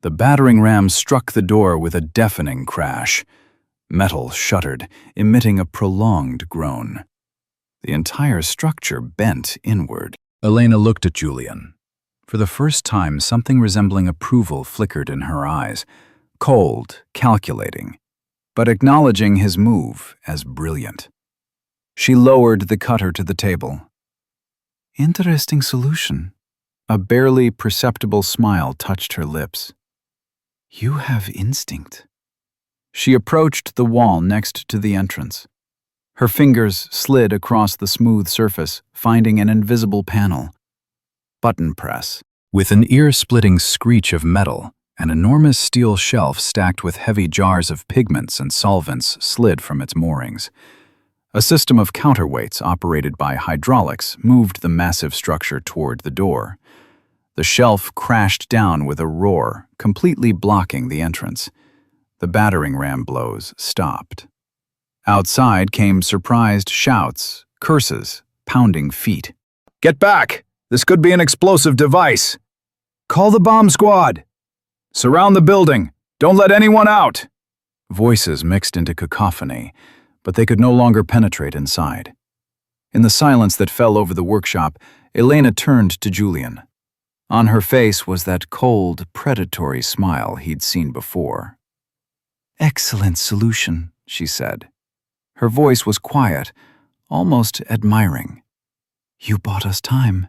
The battering ram struck the door with a deafening crash. Metal shuddered, emitting a prolonged groan. The entire structure bent inward. Elena looked at Julian. For the first time, something resembling approval flickered in her eyes, cold, calculating, but acknowledging his move as brilliant. She lowered the cutter to the table. "Interesting solution." A barely perceptible smile touched her lips. "You have instinct." She approached the wall next to the entrance. Her fingers slid across the smooth surface, finding an invisible panel. Button press. With an ear-splitting screech of metal, an enormous steel shelf stacked with heavy jars of pigments and solvents slid from its moorings. A system of counterweights operated by hydraulics moved the massive structure toward the door. The shelf crashed down with a roar, completely blocking the entrance. The battering ram blows stopped. Outside came surprised shouts, curses, pounding feet. "Get back! This could be an explosive device! Call the bomb squad! Surround the building! Don't let anyone out!" Voices mixed into cacophony, but they could no longer penetrate inside. In the silence that fell over the workshop, Elena turned to Julian. On her face was that cold, predatory smile he'd seen before. "Excellent solution," she said. Her voice was quiet, almost admiring. "You bought us time,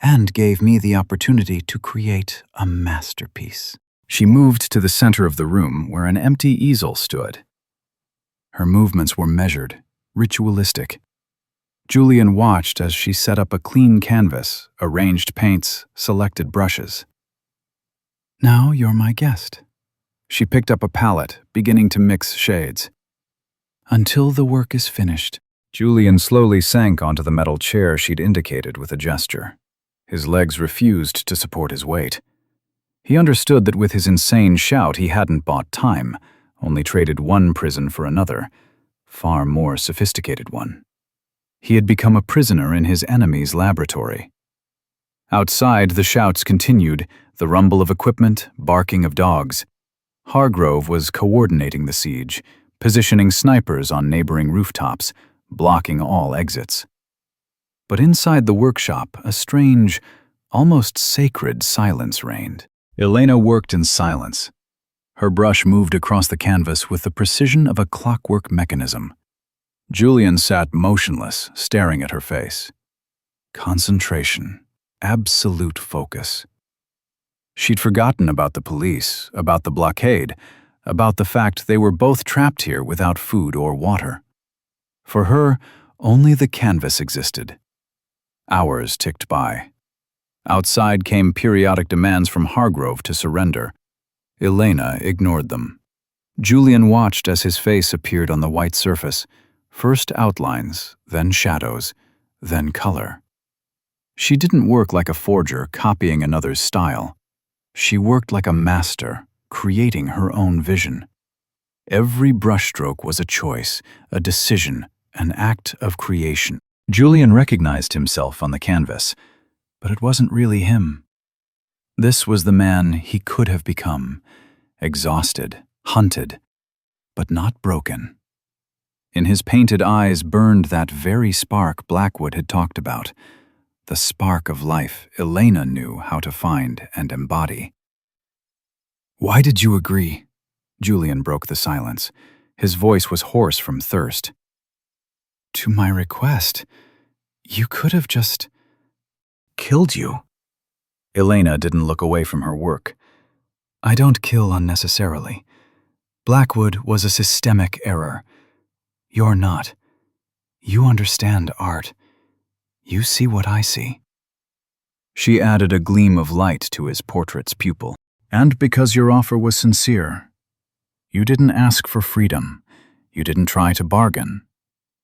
and gave me the opportunity to create a masterpiece." She moved to the center of the room where an empty easel stood. Her movements were measured, ritualistic. Julian watched as she set up a clean canvas, arranged paints, selected brushes. "Now you're my guest." She picked up a palette, beginning to mix shades. "Until the work is finished." Julian slowly sank onto the metal chair she'd indicated with a gesture. His legs refused to support his weight. He understood that with his insane shout he hadn't bought time, only traded one prison for another, far more sophisticated one. He had become a prisoner in his enemy's laboratory. Outside, the shouts continued, the rumble of equipment, barking of dogs. Hargrove was coordinating the siege, positioning snipers on neighboring rooftops, blocking all exits. But inside the workshop, a strange, almost sacred silence reigned. Elena worked in silence. Her brush moved across the canvas with the precision of a clockwork mechanism. Julian sat motionless, staring at her face. Concentration, absolute focus. She'd forgotten about the police, about the blockade, about the fact they were both trapped here without food or water. For her, only the canvas existed. Hours ticked by. Outside came periodic demands from Hargrove to surrender. Elena ignored them. Julian watched as his face appeared on the white surface, first outlines, then shadows, then color. She didn't work like a forger copying another's style. She worked like a master, creating her own vision. Every brushstroke was a choice, a decision, an act of creation. Julian recognized himself on the canvas, but it wasn't really him. This was the man he could have become, exhausted, hunted, but not broken. In his painted eyes burned that very spark Blackwood had talked about, the spark of life Elena knew how to find and embody. "Why did you agree?" Julian broke the silence. His voice was hoarse from thirst. "To my request. You could have just killed you." Elena didn't look away from her work. "I don't kill unnecessarily. Blackwood was a systemic error. You're not. You understand art. You see what I see." She added a gleam of light to his portrait's pupil. "And because your offer was sincere. You didn't ask for freedom. You didn't try to bargain.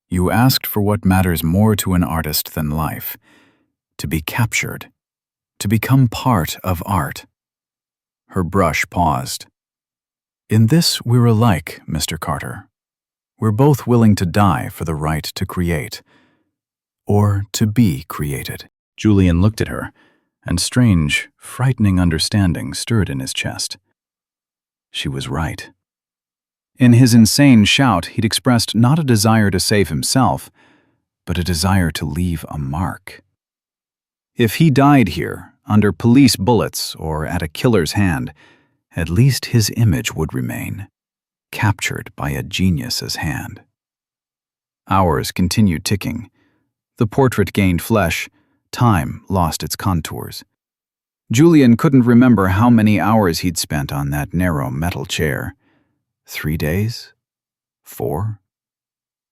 You asked for what matters more to an artist than life. To be captured. To become part of art." Her brush paused. "In this we're alike, Mr. Carter. We're both willing to die for the right to create. Or to be created." Julian looked at her, and strange, frightening understanding stirred in his chest. She was right. In his insane shout, he'd expressed not a desire to save himself, but a desire to leave a mark. If he died here, under police bullets or at a killer's hand, at least his image would remain, captured by a genius's hand. Hours continued ticking. The portrait gained flesh. Time lost its contours. Julian couldn't remember how many hours he'd spent on that narrow metal chair. 3 days? 4?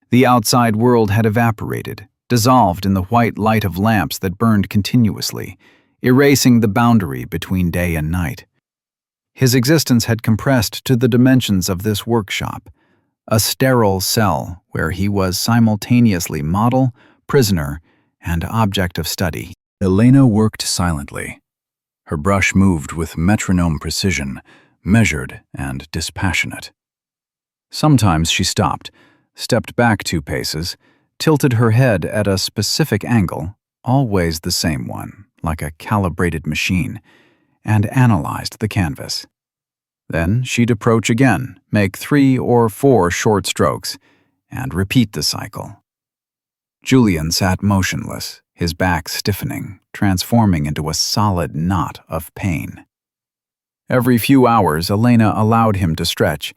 The outside world had evaporated, dissolved in the white light of lamps that burned continuously, erasing the boundary between day and night. His existence had compressed to the dimensions of this workshop, a sterile cell where he was simultaneously model, prisoner, and object of study. Elena worked silently. Her brush moved with metronome precision, measured and dispassionate. Sometimes she stopped, stepped back 2 paces, tilted her head at a specific angle, always the same one, like a calibrated machine, and analyzed the canvas. Then she'd approach again, make 3 or 4 short strokes, and repeat the cycle. Julian sat motionless, his back stiffening, transforming into a solid knot of pain. Every few hours, Elena allowed him to stretch,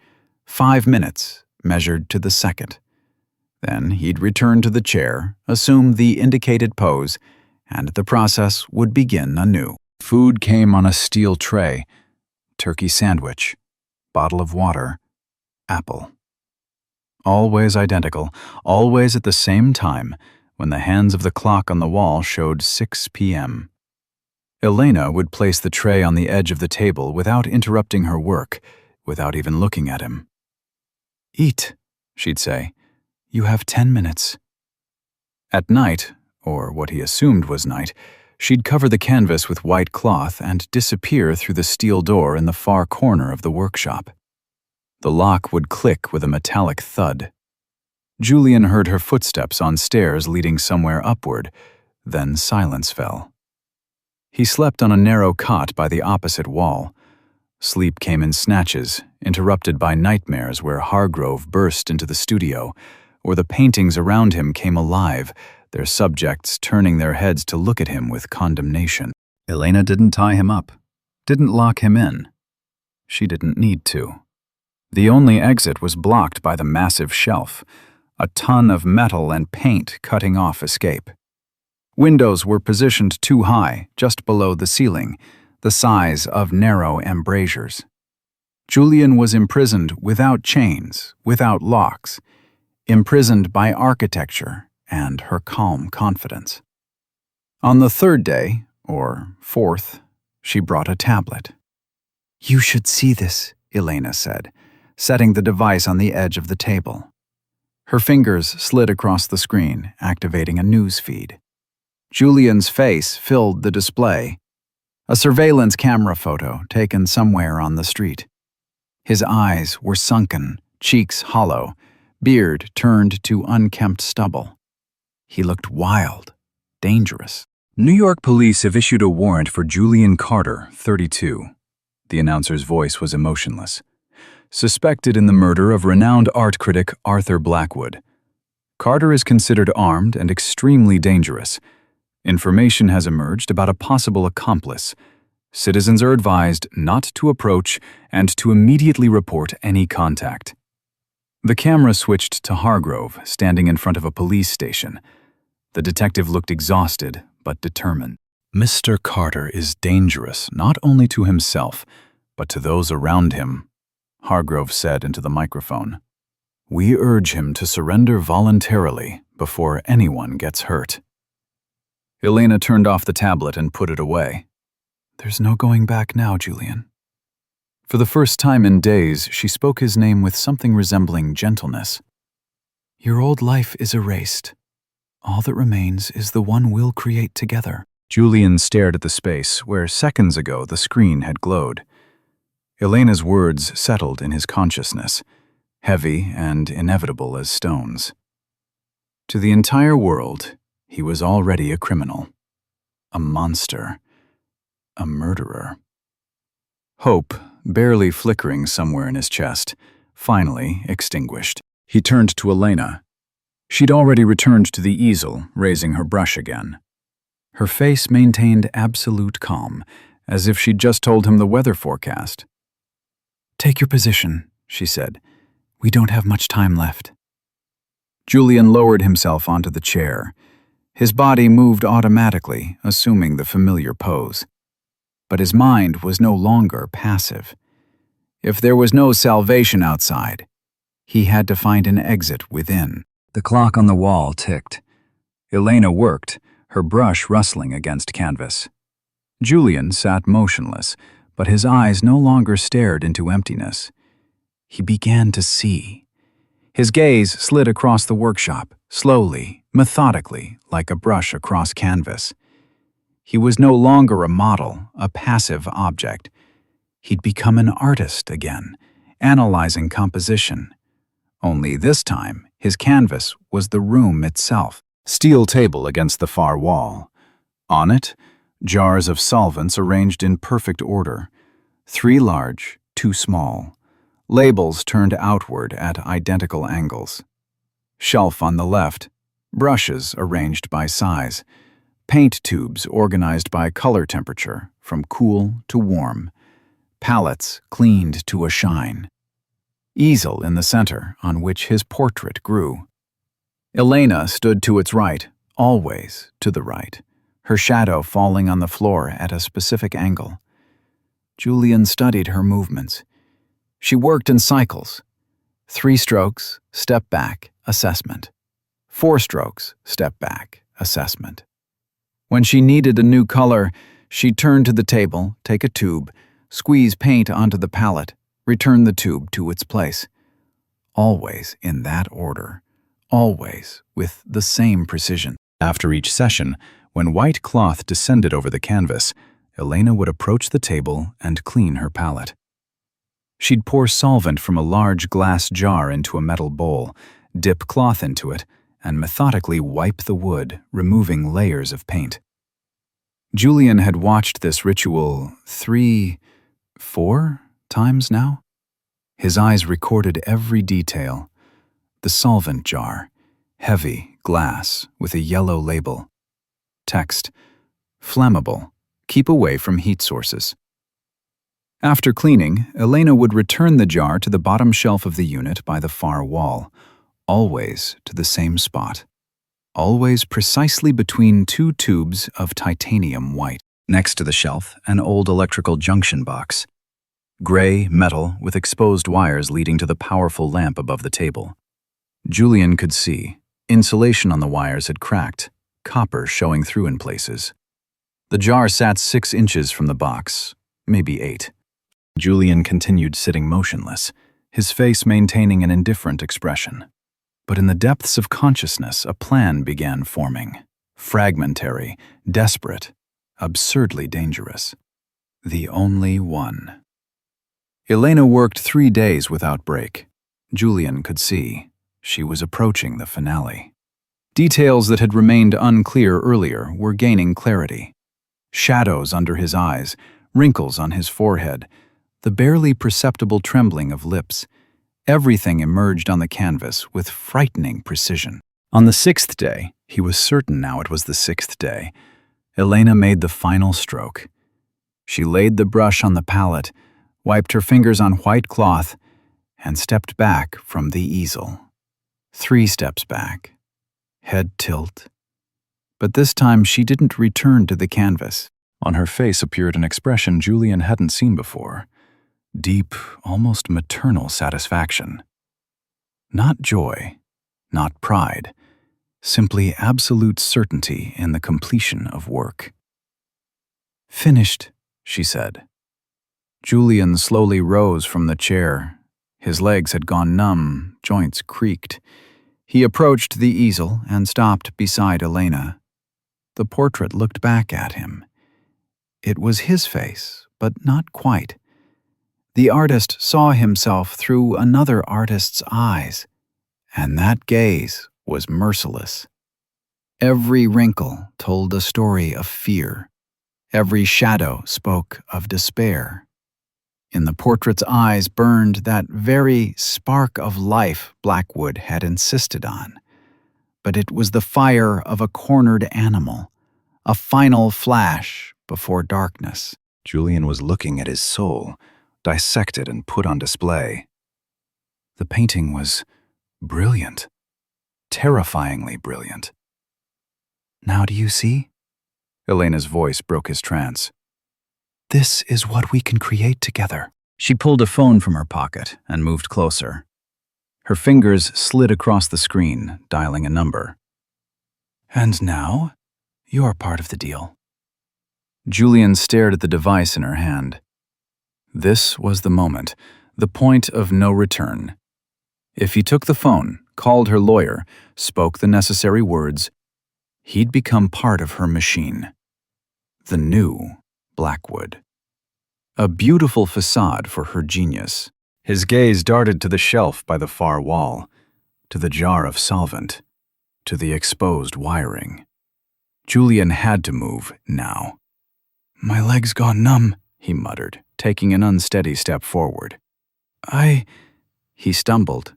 5 minutes, measured to the second. Then he'd return to the chair, assume the indicated pose, and the process would begin anew. Food came on a steel tray: turkey sandwich, bottle of water, apple. Always identical, always at the same time, when the hands of the clock on the wall showed 6 p.m. Elena would place the tray on the edge of the table without interrupting her work, without even looking at him. "Eat," she'd say. "You have 10 minutes." At night, or what he assumed was night, she'd cover the canvas with white cloth and disappear through the steel door in the far corner of the workshop. The lock would click with a metallic thud. Julian heard her footsteps on stairs leading somewhere upward, then silence fell. He slept on a narrow cot by the opposite wall. Sleep came in snatches, interrupted by nightmares where Hargrove burst into the studio, or the paintings around him came alive, their subjects turning their heads to look at him with condemnation. Elena didn't tie him up, didn't lock him in. She didn't need to. The only exit was blocked by the massive shelf, a ton of metal and paint cutting off escape. Windows were positioned too high, just below the ceiling, the size of narrow embrasures. Julian was imprisoned without chains, without locks, imprisoned by architecture and her calm confidence. On the third day, or fourth, she brought a tablet. "You should see this," Elena said, setting the device on the edge of the table. Her fingers slid across the screen, activating a news feed. Julian's face filled the display, a surveillance camera photo taken somewhere on the street. His eyes were sunken, cheeks hollow, beard turned to unkempt stubble. He looked wild, dangerous. New York police have issued a warrant for Julian Carter, 32. The announcer's voice was emotionless. Suspected in the murder of renowned art critic Arthur Blackwood. Carter is considered armed and extremely dangerous. Information has emerged about a possible accomplice. Citizens are advised not to approach and to immediately report any contact. The camera switched to Hargrove, standing in front of a police station. The detective looked exhausted, but determined. "Mr. Carter is dangerous not only to himself, but to those around him," Hargrove said into the microphone. "We urge him to surrender voluntarily before anyone gets hurt." Elena turned off the tablet and put it away. "There's no going back now, Julian." For the first time in days, she spoke his name with something resembling gentleness. "Your old life is erased. All that remains is the one we'll create together." Julian stared at the space where seconds ago the screen had glowed. Elena's words settled in his consciousness, heavy and inevitable as stones. To the entire world, he was already a criminal, a monster, a murderer. Hope, barely flickering somewhere in his chest, finally extinguished. He turned to Elena. She'd already returned to the easel, raising her brush again. Her face maintained absolute calm, as if she'd just told him the weather forecast. "Take your position," she said. "We don't have much time left." Julian lowered himself onto the chair. His body moved automatically, assuming the familiar pose. But his mind was no longer passive. If there was no salvation outside, he had to find an exit within. The clock on the wall ticked. Elena worked, her brush rustling against canvas. Julian sat motionless, but his eyes no longer stared into emptiness. He began to see. His gaze slid across the workshop, slowly, methodically, like a brush across canvas. He was no longer a model, a passive object. He'd become an artist again, analyzing composition. Only this time, his canvas was the room itself. Steel table against the far wall. On it, jars of solvents arranged in perfect order. 3 large, 2 small. Labels turned outward at identical angles. Shelf on the left, brushes arranged by size. Paint tubes organized by color temperature, from cool to warm. Palettes cleaned to a shine. Easel in the center, on which his portrait grew. Elena stood to its right, always to the right, her shadow falling on the floor at a specific angle. Julian studied her movements. She worked in cycles. 3 strokes, step back, assessment. 4 strokes, step back, assessment. When she needed a new color, she'd turn to the table, take a tube, squeeze paint onto the palette, return the tube to its place. Always in that order. Always with the same precision. After each session, when white cloth descended over the canvas, Elena would approach the table and clean her palette. She'd pour solvent from a large glass jar into a metal bowl, dip cloth into it, and methodically wipe the wood, removing layers of paint. Julian had watched this ritual 3, 4 times now. His eyes recorded every detail. The solvent jar, heavy glass with a yellow label. Text, flammable, keep away from heat sources. After cleaning, Elena would return the jar to the bottom shelf of the unit by the far wall, always to the same spot. Always precisely between 2 tubes of titanium white. Next to the shelf, an old electrical junction box. Gray metal with exposed wires leading to the powerful lamp above the table. Julian could see. Insulation on the wires had cracked, copper showing through in places. The jar sat 6 inches from the box, maybe 8. Julian continued sitting motionless, his face maintaining an indifferent expression. But in the depths of consciousness, a plan began forming. Fragmentary, desperate, absurdly dangerous. The only one. Elena worked 3 days without break. Julian could see. She was approaching the finale. Details that had remained unclear earlier were gaining clarity. Shadows under his eyes, wrinkles on his forehead, the barely perceptible trembling of lips. Everything emerged on the canvas with frightening precision. On the 6th day, he was certain now it was the 6th day, Elena made the final stroke. She laid the brush on the palette, wiped her fingers on white cloth, and stepped back from the easel. 3 steps back. Head tilt. But this time she didn't return to the canvas. On her face appeared an expression Julian hadn't seen before. Deep, almost maternal satisfaction. Not joy, not pride, simply absolute certainty in the completion of work. "Finished," she said. Julian slowly rose from the chair. His legs had gone numb, joints creaked. He approached the easel and stopped beside Elena. The portrait looked back at him. It was his face, but not quite. The artist saw himself through another artist's eyes, and that gaze was merciless. Every wrinkle told a story of fear. Every shadow spoke of despair. In the portrait's eyes burned that very spark of life Blackwood had insisted on. But it was the fire of a cornered animal, a final flash before darkness. Julian was looking at his soul, dissected and put on display. The painting was brilliant, terrifyingly brilliant. "Now do you see?" Elena's voice broke his trance. "This is what we can create together." She pulled a phone from her pocket and moved closer. Her fingers slid across the screen, dialing a number. "And now, you're part of the deal." Julian stared at the device in her hand. This was the moment, the point of no return. If he took the phone, called her lawyer, spoke the necessary words, he'd become part of her machine. The new Blackwood. A beautiful facade for her genius. His gaze darted to the shelf by the far wall, to the jar of solvent, to the exposed wiring. Julian had to move now. "My leg's gone numb," he muttered, taking an unsteady step forward. He stumbled.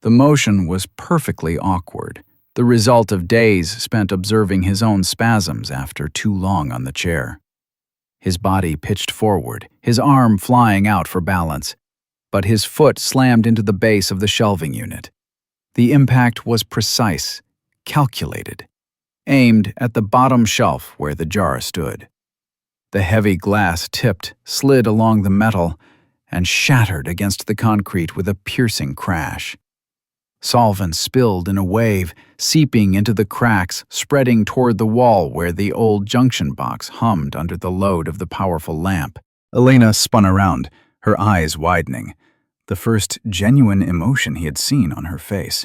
The motion was perfectly awkward, the result of days spent observing his own spasms after too long on the chair. His body pitched forward, his arm flying out for balance, but his foot slammed into the base of the shelving unit. The impact was precise, calculated, aimed at the bottom shelf where the jar stood. The heavy glass tipped, slid along the metal, and shattered against the concrete with a piercing crash. Solvent spilled in a wave, seeping into the cracks, spreading toward the wall where the old junction box hummed under the load of the powerful lamp. Elena spun around, her eyes widening, the first genuine emotion he had seen on her face.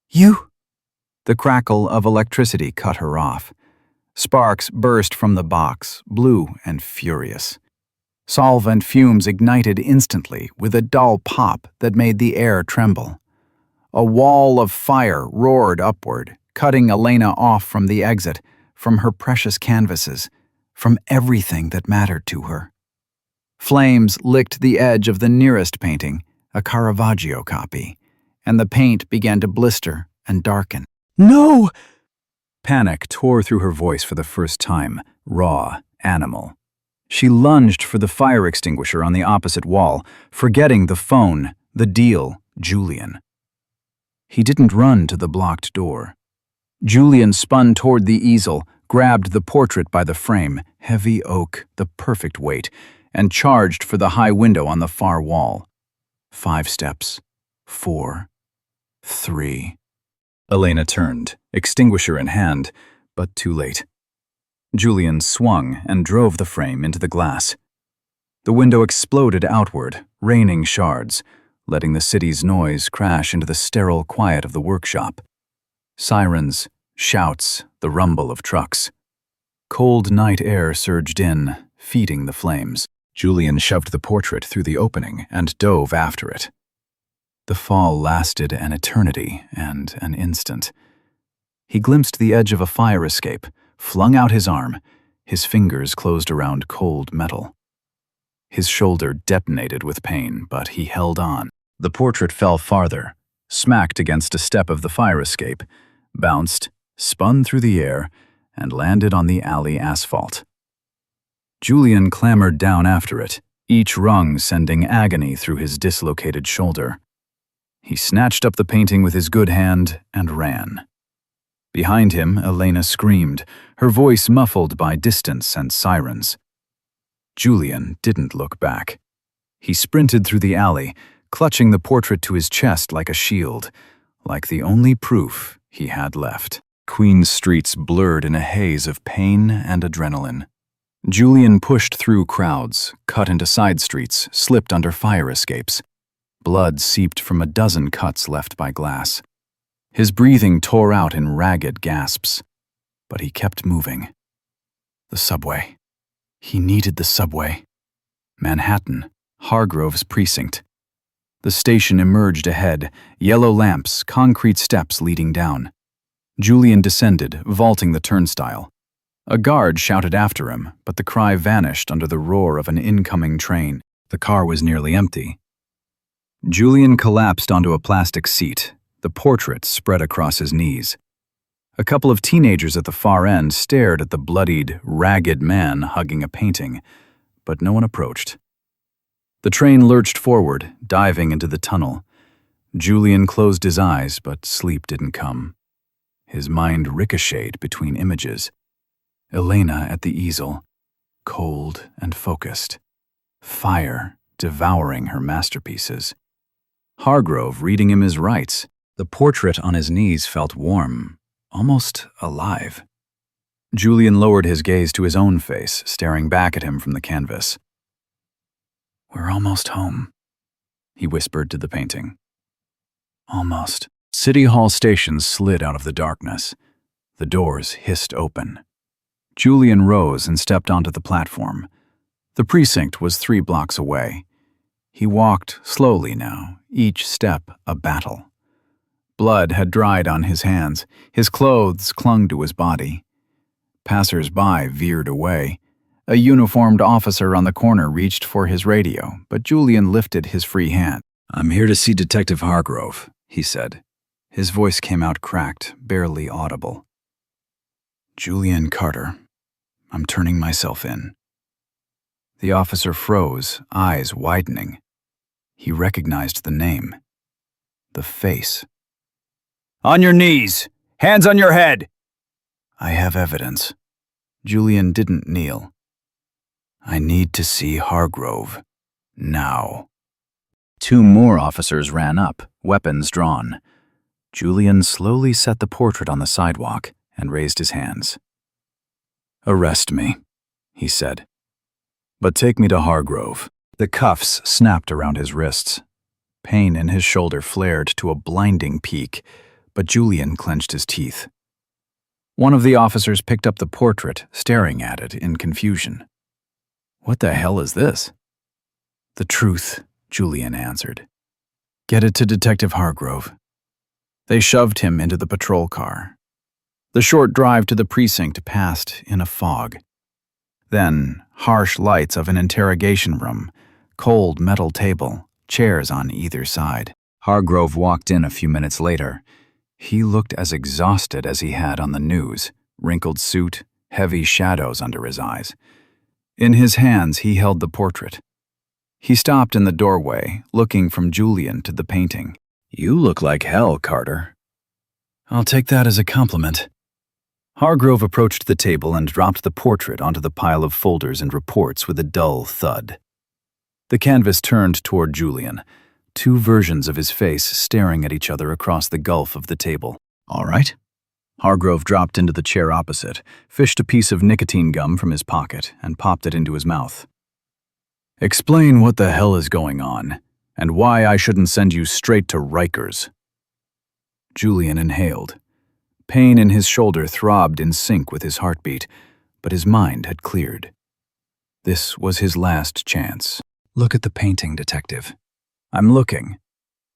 "You?" The crackle of electricity cut her off. Sparks burst from the box, blue and furious. Solvent fumes ignited instantly with a dull pop that made the air tremble. A wall of fire roared upward, cutting Elena off from the exit, from her precious canvases, from everything that mattered to her. Flames licked the edge of the nearest painting, a Caravaggio copy, and the paint began to blister and darken. "No!" Panic tore through her voice for the first time, raw, animal. She lunged for the fire extinguisher on the opposite wall, forgetting the phone, the deal, Julian. He didn't run to the blocked door. Julian spun toward the easel, grabbed the portrait by the frame, heavy oak, the perfect weight, and charged for the high window on the far wall. 5 steps. 4. 3. Elena turned, extinguisher in hand, but too late. Julian swung and drove the frame into the glass. The window exploded outward, raining shards, letting the city's noise crash into the sterile quiet of the workshop. Sirens, shouts, the rumble of trucks. Cold night air surged in, feeding the flames. Julian shoved the portrait through the opening and dove after it. The fall lasted an eternity and an instant. He glimpsed the edge of a fire escape, flung out his arm. His fingers closed around cold metal. His shoulder detonated with pain, but he held on. The portrait fell farther, smacked against a step of the fire escape, bounced, spun through the air, and landed on the alley asphalt. Julian clambered down after it, each rung sending agony through his dislocated shoulder. He snatched up the painting with his good hand and ran. Behind him, Elena screamed, her voice muffled by distance and sirens. Julian didn't look back. He sprinted through the alley, clutching the portrait to his chest like a shield, like the only proof he had left. Queen's streets blurred in a haze of pain and adrenaline. Julian pushed through crowds, cut into side streets, slipped under fire escapes. Blood seeped from a dozen cuts left by glass. His breathing tore out in ragged gasps, but he kept moving. The subway. He needed the subway. Manhattan, Hargrove's precinct. The station emerged ahead, yellow lamps, concrete steps leading down. Julian descended, vaulting the turnstile. A guard shouted after him, but the cry vanished under the roar of an incoming train. The car was nearly empty. Julian collapsed onto a plastic seat, the portrait spread across his knees. A couple of teenagers at the far end stared at the bloodied, ragged man hugging a painting, but no one approached. The train lurched forward, diving into the tunnel. Julian closed his eyes, but sleep didn't come. His mind ricocheted between images. Elena at the easel, cold and focused. Fire devouring her masterpieces. Hargrove reading him his rights. The portrait on his knees felt warm, almost alive. Julian lowered his gaze to his own face, staring back at him from the canvas. "We're almost home," he whispered to the painting. Almost. City Hall station slid out of the darkness. The doors hissed open. Julian rose and stepped onto the platform. The precinct was 3 blocks away. He walked slowly now, each step a battle. Blood had dried on his hands. His clothes clung to his body. Passers-by veered away. A uniformed officer on the corner reached for his radio, but Julian lifted his free hand. "I'm here to see Detective Hargrove," he said. His voice came out cracked, barely audible. "Julian Carter. I'm turning myself in." The officer froze, eyes widening. He recognized the name. The face. "On your knees! Hands on your head!" "I have evidence." Julian didn't kneel. "I need to see Hargrove. Now." 2 more officers ran up, weapons drawn. Julian slowly set the portrait on the sidewalk and raised his hands. "Arrest me," he said. "But take me to Hargrove." The cuffs snapped around his wrists. Pain in his shoulder flared to a blinding peak, but Julian clenched his teeth. One of the officers picked up the portrait, staring at it in confusion. "What the hell is this?" "The truth," Julian answered. "Get it to Detective Hargrove." They shoved him into the patrol car. The short drive to the precinct passed in a fog. Then, harsh lights of an interrogation room, cold metal table, chairs on either side. Hargrove walked in a few minutes later. He looked as exhausted as he had on the news, wrinkled suit, heavy shadows under his eyes. In his hands, he held the portrait. He stopped in the doorway, looking from Julian to the painting. "You look like hell, Carter." "I'll take that as a compliment." Hargrove approached the table and dropped the portrait onto the pile of folders and reports with a dull thud. The canvas turned toward Julian, two versions of his face staring at each other across the gulf of the table. "All right." Hargrove dropped into the chair opposite, fished a piece of nicotine gum from his pocket, and popped it into his mouth. "Explain what the hell is going on, and why I shouldn't send you straight to Rikers." Julian inhaled. Pain in his shoulder throbbed in sync with his heartbeat, but his mind had cleared. This was his last chance. "Look at the painting, Detective." "I'm looking.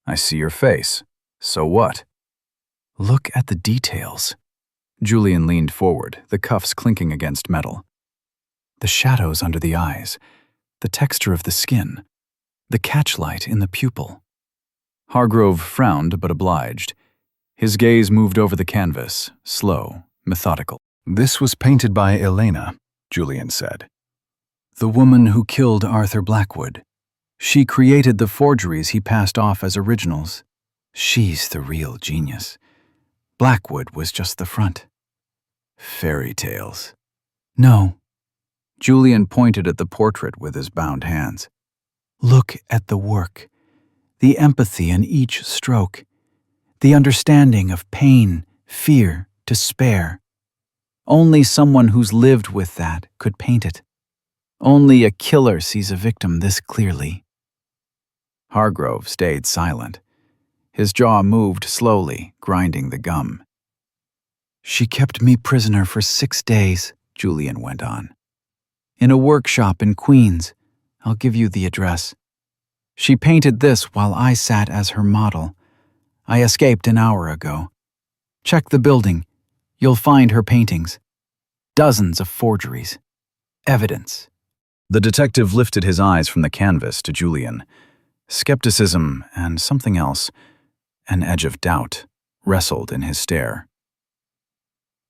I see your face. So what?" "Look at the details." Julian leaned forward, the cuffs clinking against metal. "The shadows under the eyes, the texture of the skin, the catchlight in the pupil." Hargrove frowned but obliged. His gaze moved over the canvas, slow, methodical. "This was painted by Elena," Julian said. "The woman who killed Arthur Blackwood. She created the forgeries he passed off as originals. She's the real genius. Blackwood was just the front." "Fairy tales." "No." Julian pointed at the portrait with his bound hands. "Look at the work, the empathy in each stroke, the understanding of pain, fear, despair. Only someone who's lived with that could paint it. Only a killer sees a victim this clearly." Hargrove stayed silent. His jaw moved slowly, grinding the gum. "She kept me prisoner for 6 days," Julian went on. "In a workshop in Queens. I'll give you the address. She painted this while I sat as her model. I escaped an hour ago. Check the building. You'll find her paintings. Dozens of forgeries. Evidence." The detective lifted his eyes from the canvas to Julian. Skepticism and something else, an edge of doubt, wrestled in his stare.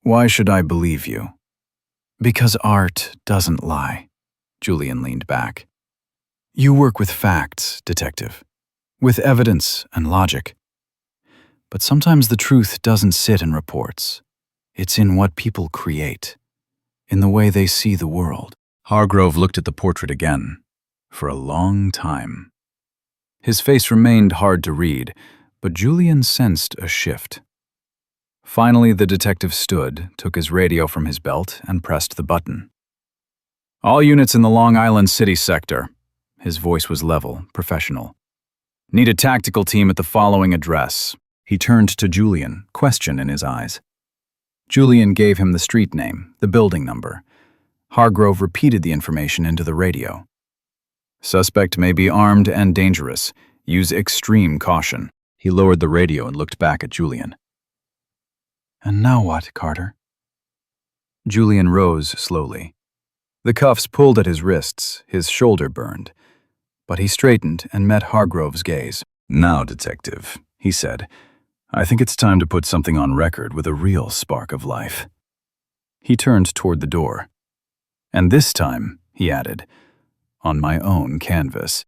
"Why should I believe you?" "Because art doesn't lie." Julian leaned back. "You work with facts, Detective, with evidence and logic. But sometimes the truth doesn't sit in reports. It's in what people create, in the way they see the world." Hargrove looked at the portrait again, for a long time. His face remained hard to read, but Julian sensed a shift. Finally, the detective stood, took his radio from his belt, and pressed the button. "All units in the Long Island City sector." His voice was level, professional. "Need a tactical team at the following address." He turned to Julian, question in his eyes. Julian gave him the street name, the building number. Hargrove repeated the information into the radio. "Suspect may be armed and dangerous. Use extreme caution." He lowered the radio and looked back at Julian. "And now what, Carter?" Julian rose slowly. The cuffs pulled at his wrists, his shoulder burned. But he straightened and met Hargrove's gaze. "Now, Detective," he said, "I think it's time to put something on record with a real spark of life." He turned toward the door. "And this time," he added, "on my own canvas."